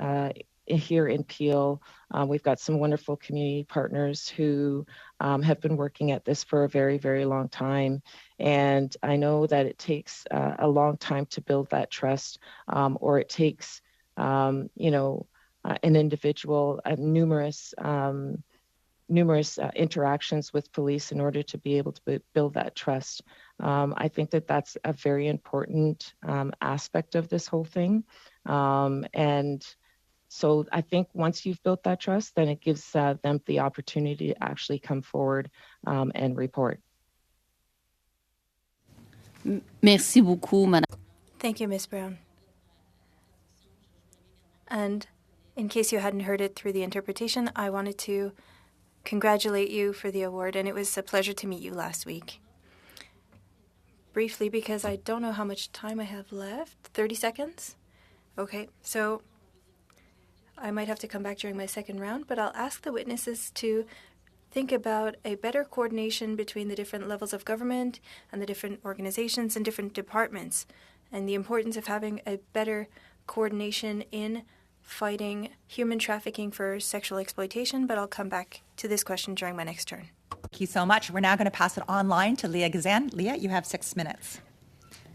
here in Peel, we've got some wonderful community partners who have been working at this for a very, very long time. And I know that it takes a long time to build that trust, or it takes, an individual, numerous interactions with police in order to be able to build that trust. I think that that's a very important aspect of this whole thing. And so I think once you've built that trust, then it gives them the opportunity to actually come forward and report. Merci beaucoup, Madame. Thank you, Ms. Brown. And in case you hadn't heard it through the interpretation, I wanted to congratulate you for the award, and it was a pleasure to meet you last week. Briefly, because I don't know how much time I have left. 30 seconds? Okay, so I might have to come back during my second round, but I'll ask the witnesses to think about a better coordination between the different levels of government and the different organizations and different departments, and the importance of having a better coordination in fighting human trafficking for sexual exploitation, but I'll come back to this question during my next turn. Thank you so much. We're now going to pass it online to Leah Gazan. Leah, you have 6 minutes.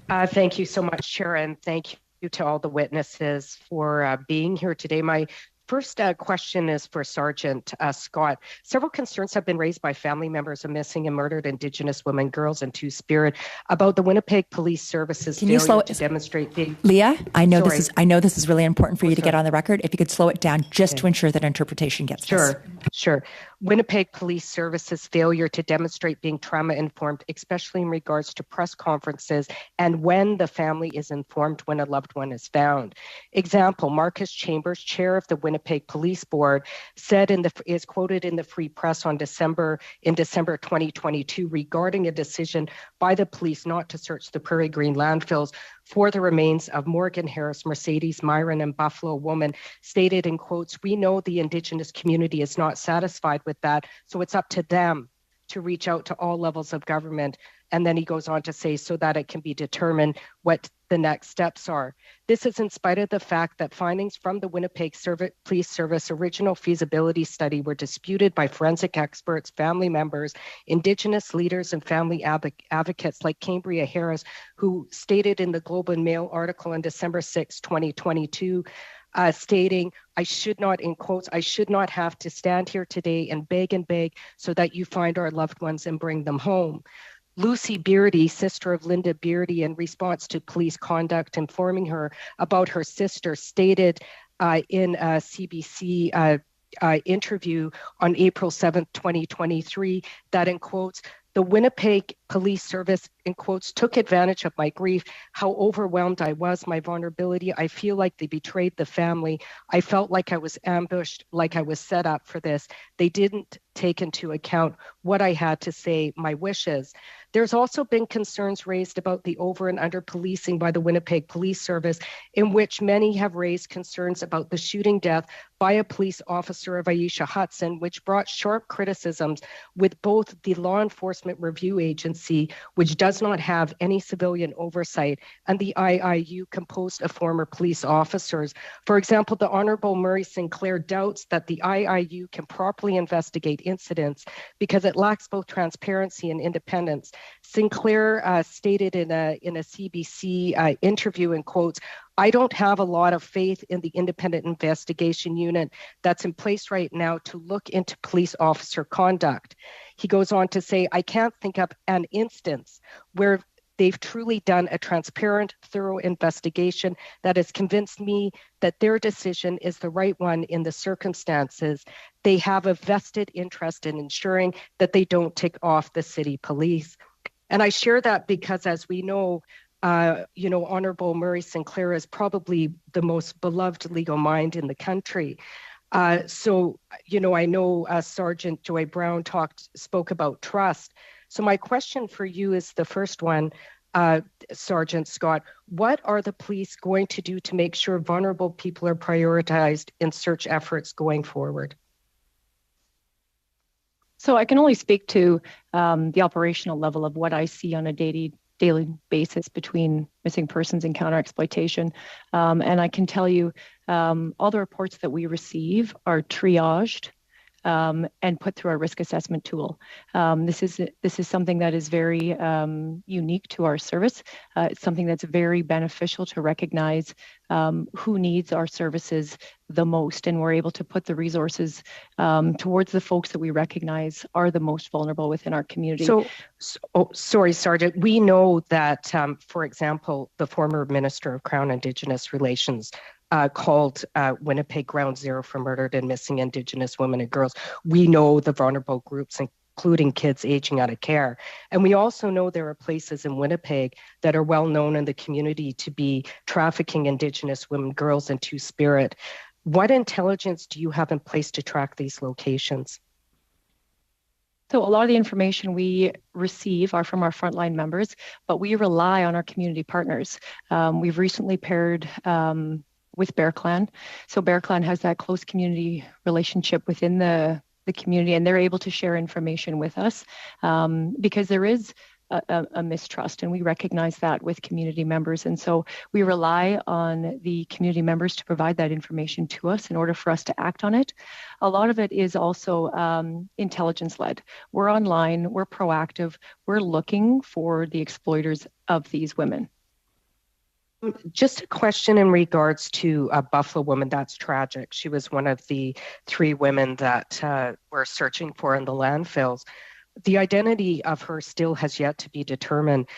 Thank you so much, Chair, and thank you to all the witnesses for being here today. My First question is for Sergeant Scott. Several concerns have been raised by family members of missing and murdered Indigenous women, girls, and Two-Spirit about the Winnipeg Police Service's failure to demonstrate the... Leah, I know Sorry. this is really important for you to get on the record. If you could slow it down just to ensure that interpretation gets this. Sure. Winnipeg Police Service's failure to demonstrate being trauma-informed, especially in regards to press conferences and when the family is informed when a loved one is found. Example, Marcus Chambers, chair of the Winnipeg Police Board, is quoted in the Free Press in December 2022 regarding a decision by the police not to search the Prairie Green landfills for the remains of Morgan Harris, Mercedes Myron, and Buffalo Woman, stated in quotes, "We know the Indigenous community is not satisfied with that, so it's up to them to reach out to all levels of government." And then he goes on to say, so that it can be determined what the next steps are. This is in spite of the fact that findings from the Winnipeg Police Service original feasibility study were disputed by forensic experts, family members, Indigenous leaders, and family advocates like Cambria Harris, who stated in the Globe and Mail article on December 6, 2022, stating, I should not have to stand here today and beg so that you find our loved ones and bring them home. Lucy Beardy, sister of Linda Beardy, in response to police conduct informing her about her sister, stated in a CBC interview on April 7th, 2023, that in quotes, the Winnipeg Police Service, in quotes, took advantage of my grief, how overwhelmed I was, my vulnerability. I feel like they betrayed the family. I felt like I was ambushed, like I was set up for this. They didn't take into account what I had to say, my wishes. There's also been concerns raised about the over and under policing by the Winnipeg Police Service, in which many have raised concerns about the shooting death by a police officer of Aisha Hudson, which brought sharp criticisms with both the Law Enforcement Review Agency, which does not have any civilian oversight, and the IIU, composed of former police officers. For example, the Honourable Murray Sinclair doubts that the IIU can properly investigate incidents because it lacks both transparency and independence. Sinclair stated in a CBC interview, in quotes, I don't have a lot of faith in the independent investigation unit that's in place right now to look into police officer conduct. He goes on to say, I can't think of an instance where they've truly done a transparent, thorough investigation that has convinced me that their decision is the right one in the circumstances. They have a vested interest in ensuring that they don't tick off the city police. And I share that because, as we know, Honourable Murray Sinclair is probably the most beloved legal mind in the country. I know Sergeant Joy Brown spoke about trust. So my question for you is the first one, Sergeant Scott. What are the police going to do to make sure vulnerable people are prioritized in search efforts going forward? So I can only speak to the operational level of what I see on a daily basis between missing persons and counter-exploitation. And I can tell you all the reports that we receive are triaged and put through our risk assessment tool. This is something that is very unique to our service. It's something that's very beneficial to recognize who needs our services the most, and we're able to put the resources towards the folks that we recognize are the most vulnerable within our community. Sorry, Sergeant. We know that, for example, the former Minister of Crown Indigenous Relations called Winnipeg Ground Zero for murdered and missing Indigenous women and girls. We know the vulnerable groups, including kids aging out of care. And we also know there are places in Winnipeg that are well known in the community to be trafficking Indigenous women, girls, and Two-Spirit. What intelligence do you have in place to track these locations? So a lot of the information we receive are from our frontline members, but we rely on our community partners. We've recently paired with Bear Clan. So Bear Clan has that close community relationship within the community, and they're able to share information with us because there is a mistrust, and we recognize that with community members. And so we rely on the community members to provide that information to us in order for us to act on it. A lot of it is also intelligence-led. We're online, we're proactive, we're looking for the exploiters of these women. Just a question in regards to a Buffalo woman. That's tragic. She was one of the 3 women that we're searching for in the landfills. The identity of her still has yet to be determined.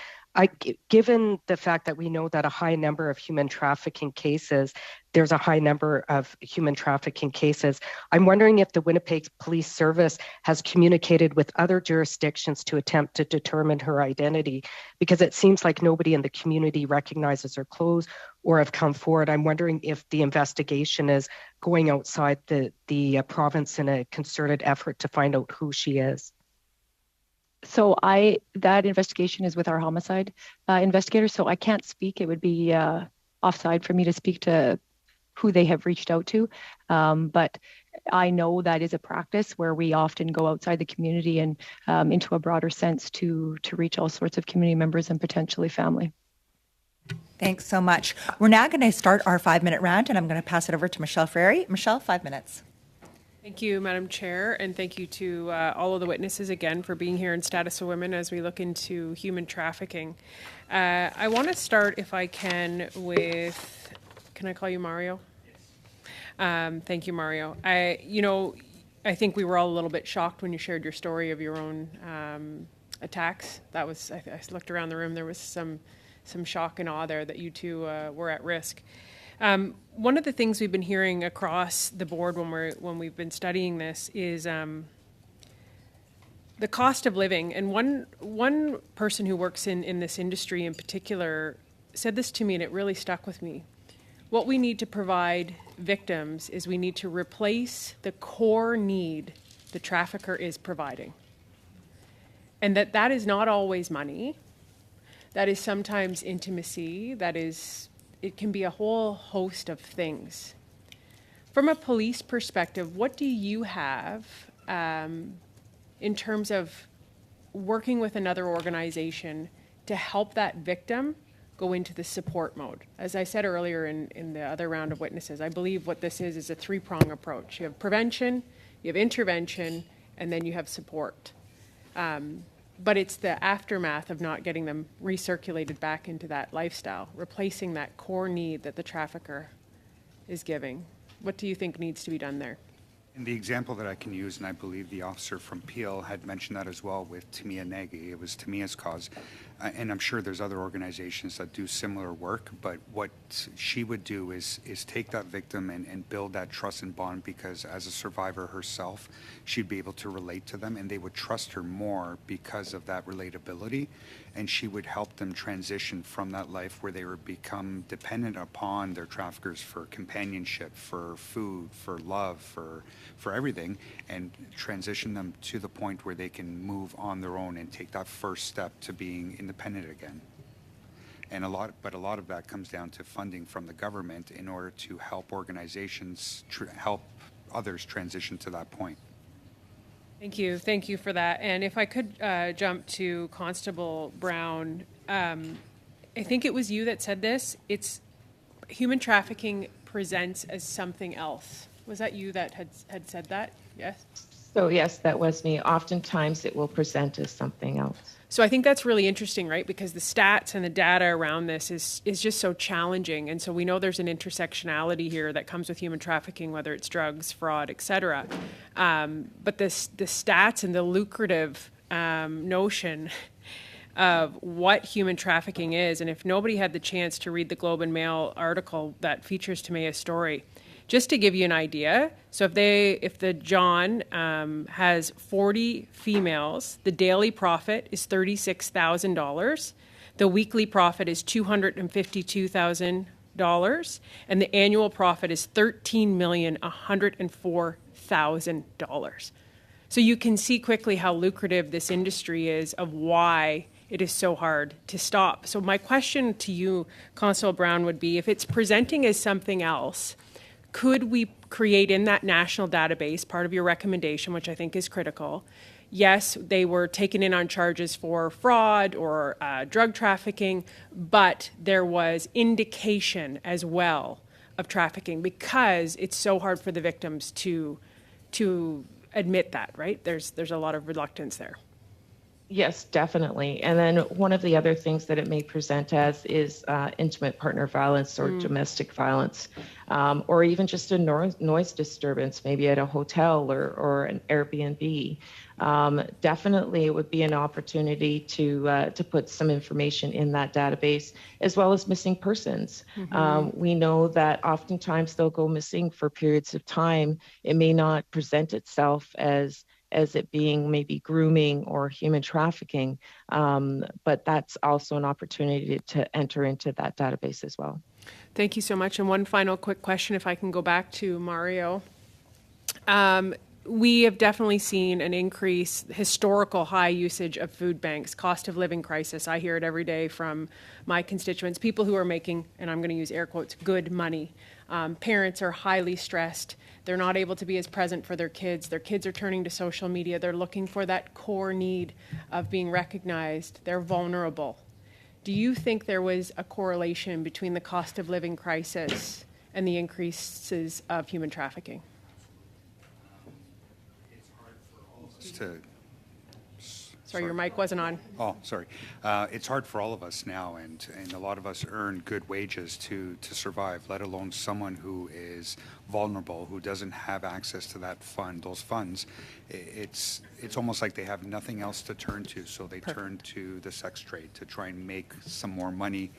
Given the fact that we know that a high number of human trafficking cases, there's a high number of human trafficking cases, I'm wondering if the Winnipeg Police Service has communicated with other jurisdictions to attempt to determine her identity, because it seems like nobody in the community recognizes her clothes or have come forward. I'm wondering if the investigation is going outside the province in a concerted effort to find out who she is. So that investigation is with our homicide investigators, so I can't speak. It would be offside for me to speak to who they have reached out to. But I know that is a practice where we often go outside the community and into a broader sense to reach all sorts of community members and potentially family. Thanks so much. We're now going to start our 5-minute round, and I'm going to pass it over to Michelle Frary. Michelle, 5 minutes. Thank you, Madam Chair, and thank you to all of the witnesses again for being here in Status of Women as we look into human trafficking. I want to start, if I can, with, can I call you Mario? Thank you, Mario. I think we were all a little bit shocked when you shared your story of your own attacks. That was, I looked around the room, there was some shock and awe there that you two were at risk. One of the things we've been hearing across the board when we've been studying this is the cost of living. And one person who works in this industry in particular said this to me, and it really stuck with me. What we need to provide victims is we need to replace the core need the trafficker is providing. And that is not always money. That is sometimes intimacy. It can be a whole host of things. From a police perspective, what do you have in terms of working with another organization to help that victim go into the support mode? As I said earlier in the other round of witnesses, I believe what this is a 3-prong approach. You have prevention, you have intervention, and then you have support. But it's the aftermath of not getting them recirculated back into that lifestyle, replacing that core need that the trafficker is giving. What do you think needs to be done there? And the example that I can use, and I believe the officer from Peel had mentioned that as well with Tamia Nagy, it was Tamia's cause. And I'm sure there's other organizations that do similar work, but what she would do is take that victim and build that trust and bond, because as a survivor herself, she'd be able to relate to them and they would trust her more because of that relatability. And she would help them transition from that life where they would become dependent upon their traffickers for companionship, for food, for love, for everything, and transition them to the point where they can move on their own and take that first step to being independent again. And a lot of that comes down to funding from the government in order to help organizations help others transition to that point. Thank you for that. And if I could jump to Constable Brown, I think it was you that said this. It's human trafficking presents as something else. Was that you that had said that? Yes? So yes, that was me. Oftentimes it will present as something else. So I think that's really interesting, right? Because the stats and the data around this is just so challenging. And so we know there's an intersectionality here that comes with human trafficking, whether it's drugs, fraud, et cetera. But the stats and the lucrative notion of what human trafficking is, and if nobody had the chance to read the Globe and Mail article that features Tamia's story, just to give you an idea, so if the John has 40 females, the daily profit is $36,000, the weekly profit is $252,000, and the annual profit is $13,104,000. So you can see quickly how lucrative this industry is, of why it is so hard to stop. So my question to you, Constable Brown, would be, if it's presenting as something else, could we create in that national database, part of your recommendation, which I think is critical, yes, they were taken in on charges for fraud or drug trafficking, but there was indication as well of trafficking, because it's so hard for the victims to admit that, right? There's a lot of reluctance there. Yes, definitely. And then one of the other things that it may present as is intimate partner violence or domestic violence, or even just a noise disturbance, maybe at a hotel or an Airbnb. Definitely, it would be an opportunity to put some information in that database, as well as missing persons. We know that oftentimes they'll go missing for periods of time. It may not present itself as it being maybe grooming or human trafficking, but that's also an opportunity to enter into that database as well. Thank you so much. And one final quick question, if I can go back to Mario. We have definitely seen an increase, historical high usage of food banks, cost of living crisis. I hear it every day from my constituents, people who are making, and I'm going to use air quotes, good money. Parents are highly stressed. They're not able to be as present for their kids. Their kids are turning to social media. They're looking for that core need of being recognized. They're vulnerable. Do you think there was a correlation between the cost of living crisis and the increases of human trafficking? Sorry, your mic wasn't on. Oh, sorry. It's hard for all of us now, and a lot of us earn good wages to survive, let alone someone who is vulnerable, who doesn't have access to those funds. It's almost like they have nothing else to turn to, so they turn to the sex trade to try and make some more money,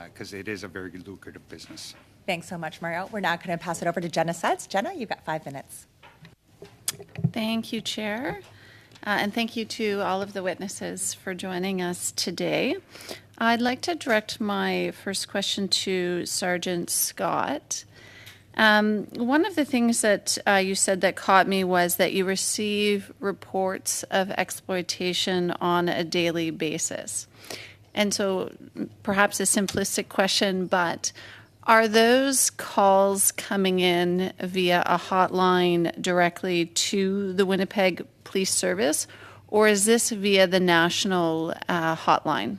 because it is a very lucrative business. Thanks so much, Mario. We're now going to pass it over to Jenna Sutz. Jenna, you've got 5 minutes. Thank you, Chair. And thank you to all of the witnesses for joining us today. I'd like to direct my first question to Sergeant Scott. One of the things that you said that caught me was that you receive reports of exploitation on a daily basis. And so perhaps a simplistic question, but are those calls coming in via a hotline directly to the Winnipeg Police Service, or is this via the national hotline?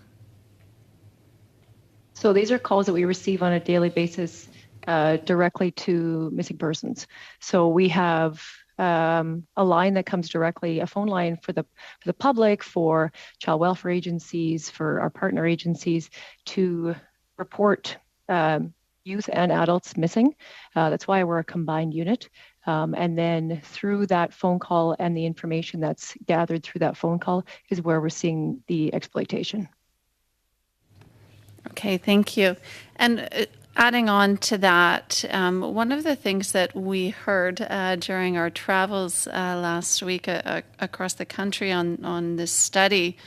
So these are calls that we receive on a daily basis directly to missing persons. So we have a line that comes directly, a phone line for the public, for child welfare agencies, for our partner agencies to report youth and adults missing. That's why we're a combined unit. And then through that phone call and the information that's gathered through that phone call is where we're seeing the exploitation. Okay, thank you. And adding on to that, one of the things that we heard during our travels last week across the country on this study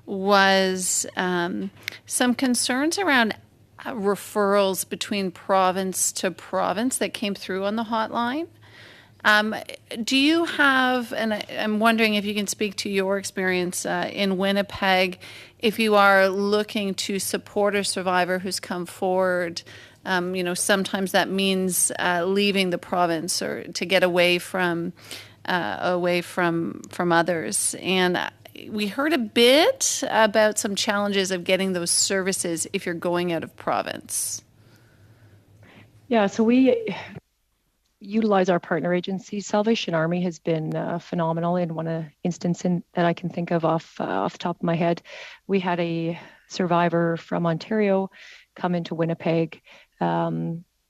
was some concerns around referrals between province to province that came through on the hotline. Do you have, and I'm wondering if you can speak to your experience in Winnipeg, if you are looking to support a survivor who's come forward, sometimes that means leaving the province or to get away from others. And we heard a bit about some challenges of getting those services if you're going out of province. Yeah, so we utilize our partner agencies. Salvation Army has been phenomenal in one instance that I can think of off the top of my head. We had a survivor from Ontario come into Winnipeg.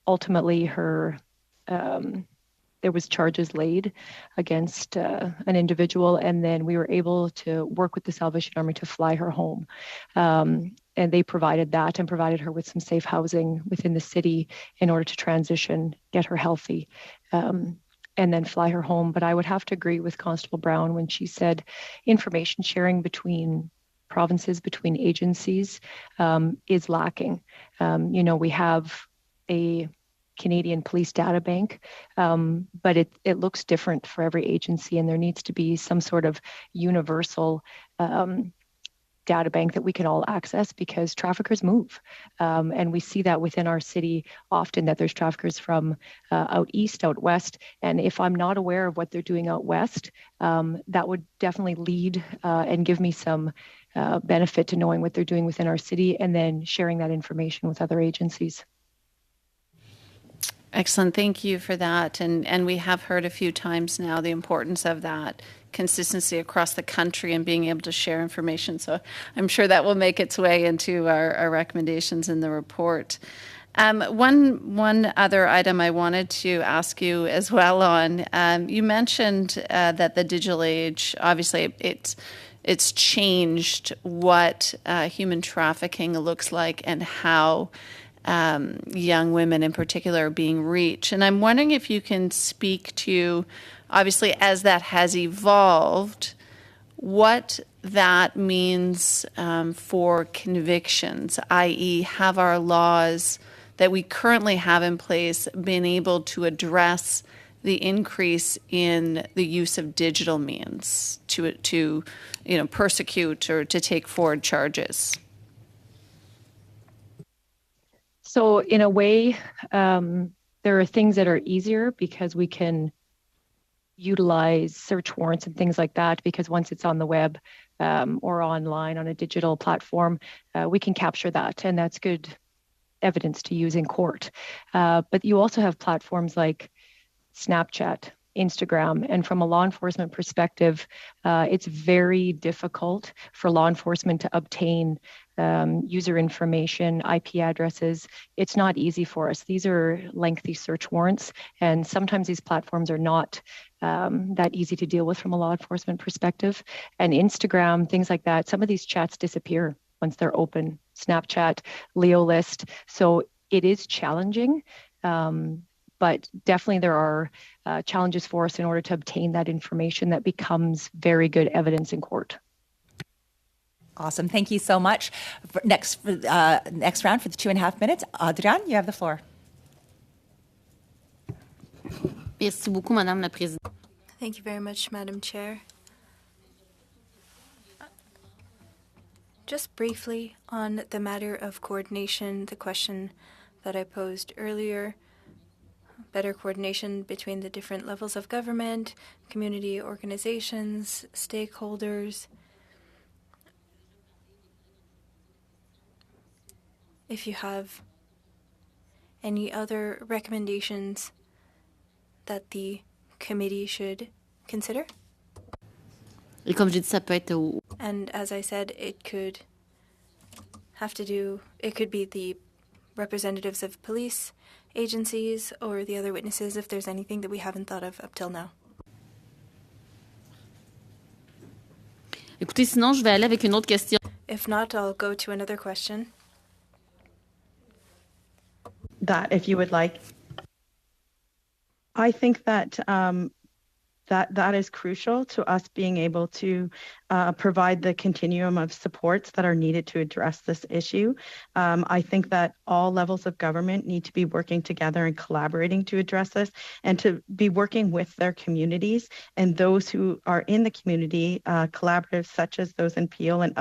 Ultimately, there was charges laid against an individual, and then we were able to work with the Salvation Army to fly her home. And they provided that and provided her with some safe housing within the city in order to transition, get her healthy, and then fly her home. But I would have to agree with Constable Brown when she said information sharing between provinces, between agencies is lacking. We have a Canadian Police Data Bank, but it looks different for every agency, and there needs to be some sort of universal data bank that we can all access, because traffickers move. And we see that within our city often, that there's traffickers from out east, out west. And if I'm not aware of what they're doing out west, that would definitely lead and give me some benefit to knowing what they're doing within our city and then sharing that information with other agencies. Excellent. Thank you for that. And we have heard a few times now the importance of that consistency across the country and being able to share information. So I'm sure that will make its way into our recommendations in the report. One other item I wanted to ask you as well on, you mentioned that the digital age, obviously it's changed what human trafficking looks like and how young women in particular are being reached. And I'm wondering if you can speak to, obviously, as that has evolved, what that means for convictions, i.e., have our laws that we currently have in place been able to address the increase in the use of digital means to persecute or to take forward charges? So in a way, there are things that are easier because we can utilize search warrants and things like that, because once it's on the web or online on a digital platform, we can capture that, and that's good evidence to use in court. But you also have platforms like Snapchat, Instagram, and from a law enforcement perspective, it's very difficult for law enforcement to obtain user information, IP addresses. It's not easy for us. These are lengthy search warrants, and sometimes these platforms are not that easy to deal with from a law enforcement perspective. And Instagram, things like that, some of these chats disappear once they're open. Snapchat, Leo List. So it is challenging, but definitely there are challenges for us in order to obtain that information that becomes very good evidence in court. Awesome. Thank you so much. Next round for the 2.5 minutes. Adrian, you have the floor. Merci beaucoup, Madame la Présidente. Thank you very much, Madam Chair. Just briefly on the matter of coordination, the question that I posed earlier, better coordination between the different levels of government, community organizations, stakeholders. If you have any other recommendations that the committee should consider. Et comme j'ai dit, ça peut être And as I said, it could be the representatives of police agencies or the other witnesses if there's anything that we haven't thought of up till now. Écoutez, sinon, je vais aller avec une autre question. If not, I'll go to another question. That, if you would like. I think that that is crucial to us being able to provide the continuum of supports that are needed to address this issue. I think that all levels of government need to be working together and collaborating to address this, and to be working with their communities and those who are in the community, collaboratives such as those in Peel and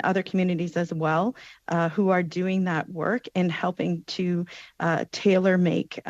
other communities as well, who are doing that work and helping to tailor make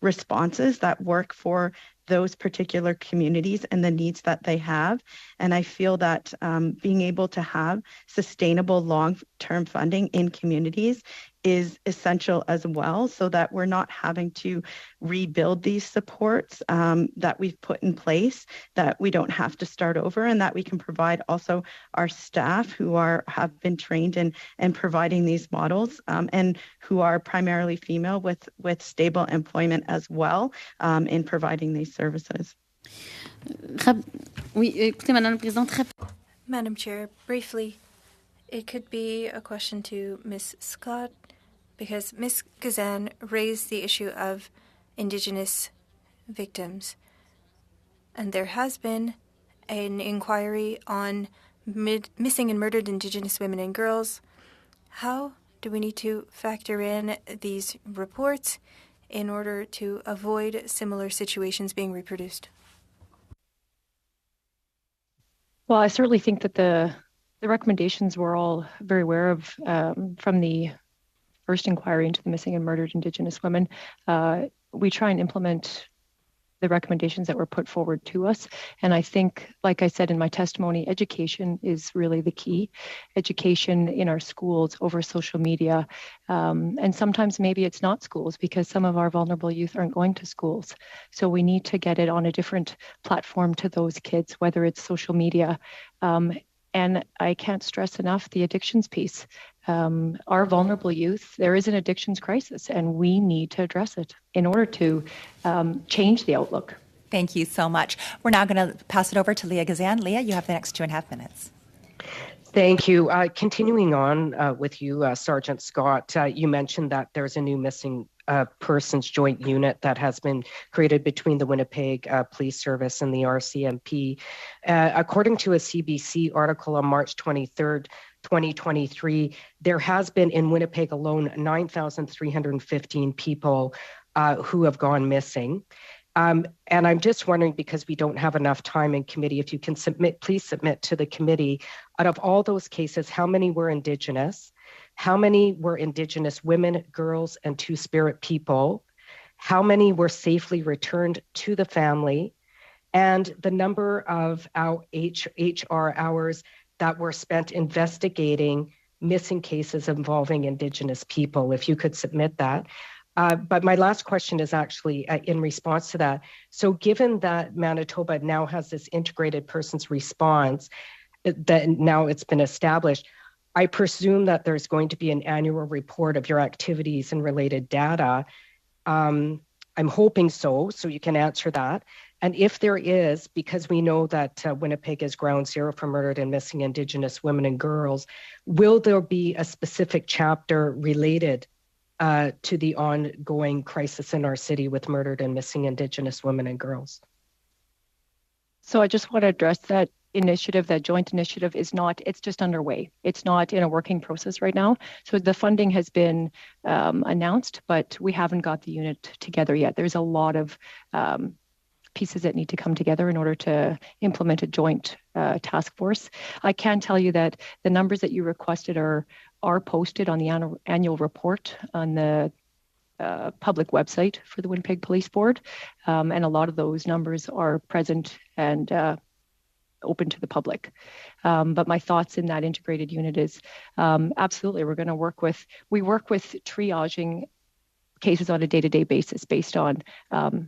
responses that work for those particular communities and the needs that they have. And I feel that being able to have sustainable long-term funding in communities is essential as well, so that we're not having to rebuild these supports that we've put in place, that we don't have to start over, and that we can provide also our staff who have been trained in providing these models and who are primarily female with stable employment as well in providing these services. Oui, écoutez, Madame la Présidente. Madam Chair, briefly, it could be a question to Ms. Scott, because Ms. Kazan raised the issue of Indigenous victims. And there has been an inquiry on missing and murdered Indigenous women and girls. How do we need to factor in these reports in order to avoid similar situations being reproduced? Well, I certainly think that the recommendations we're all very aware of from the first inquiry into the missing and murdered Indigenous women. We try and implement the recommendations that were put forward to us. And I think, like I said in my testimony, education is really the key. Education in our schools, over social media, and sometimes maybe it's not schools because some of our vulnerable youth aren't going to schools. So we need to get it on a different platform to those kids, whether it's social media. And I can't stress enough the addictions piece. Our vulnerable youth, there is an addictions crisis, and we need to address it in order to change the outlook. Thank you so much. We're now going to pass it over to Leah Gazan. Leah, you have the next 2.5 minutes. Thank you. Continuing on with you, Sergeant Scott, you mentioned that there's a new missing persons joint unit that has been created between the Winnipeg Police Service and the RCMP. According to a CBC article on March 23rd, 2023, there has been in Winnipeg alone 9,315 people who have gone missing. And I'm just wondering, because we don't have enough time in committee, if you can please submit to the committee, out of all those cases, how many were Indigenous? How many were Indigenous women, girls, and Two-Spirit people? How many were safely returned to the family? And the number of our HR hours that were spent investigating missing cases involving Indigenous people, if you could submit that. But my last question is actually in response to that. So given that Manitoba now has this integrated persons response, that now it's been established, I presume that there's going to be an annual report of your activities and related data. I'm hoping so you can answer that. And if there is, because we know that Winnipeg is ground zero for murdered and missing Indigenous women and girls, will there be a specific chapter related to the ongoing crisis in our city with murdered and missing Indigenous women and girls? So I just want to address that initiative, that joint initiative it's just underway. It's not in a working process right now. So the funding has been announced, but we haven't got the unit together yet. There's a lot of pieces that need to come together in order to implement a joint task force. I can tell you that the numbers that you requested are posted on the annual report on the public website for the Winnipeg Police Board. And a lot of those numbers are present and open to the public. But my thoughts in that integrated unit is absolutely, we work with triaging cases on a day-to-day basis based on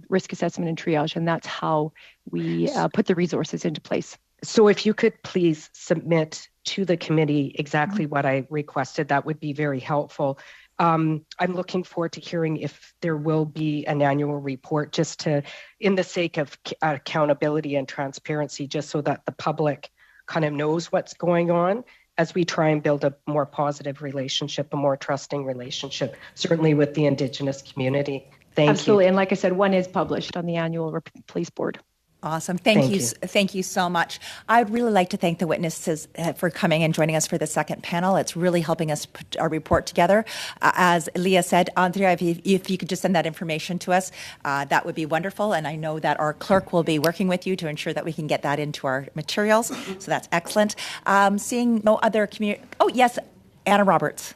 risk assessment and triage, and that's how we put the resources into place. So if you could please submit to the committee exactly what I requested, that would be very helpful. I'm looking forward to hearing if there will be an annual report, just to, in the sake of accountability and transparency, just so that the public kind of knows what's going on as we try and build a more positive relationship, a more trusting relationship, certainly with the Indigenous community. Thank you. Absolutely. And like I said, one is published on the annual police board. Awesome. Thank you so much. I'd really like to thank the witnesses for coming and joining us for the second panel. It's really helping us put our report together. As Leah said, Andrea, if you could just send that information to us, that would be wonderful. And I know that our clerk will be working with you to ensure that we can get that into our materials. So that's excellent. Seeing no other community. Oh, yes, Anna Roberts.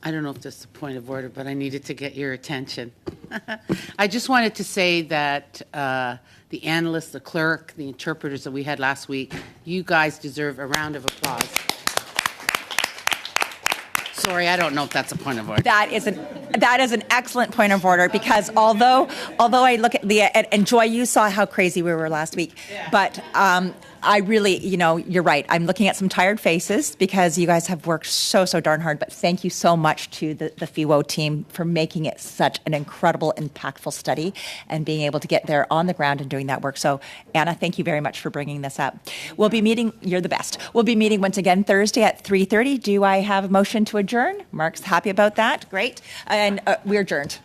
I don't know if this is a point of order, but I needed to get your attention. I just wanted to say that the analysts, the clerk, the interpreters that we had last week, you guys deserve a round of applause. Sorry, I don't know if that's a point of order. That is an excellent point of order, because although I look at Leah and Joy, you saw how crazy we were last week, but I really, you're right. I'm looking at some tired faces because you guys have worked so darn hard, but thank you so much to the FEWO team for making it such an incredible, impactful study and being able to get there on the ground and doing that work. So Anna, thank you very much for bringing this up. We'll be meeting, you're the best. We'll be meeting once again Thursday at 3:30. Do I have a motion to adjourn? Mark's happy about that. Great. And we're adjourned.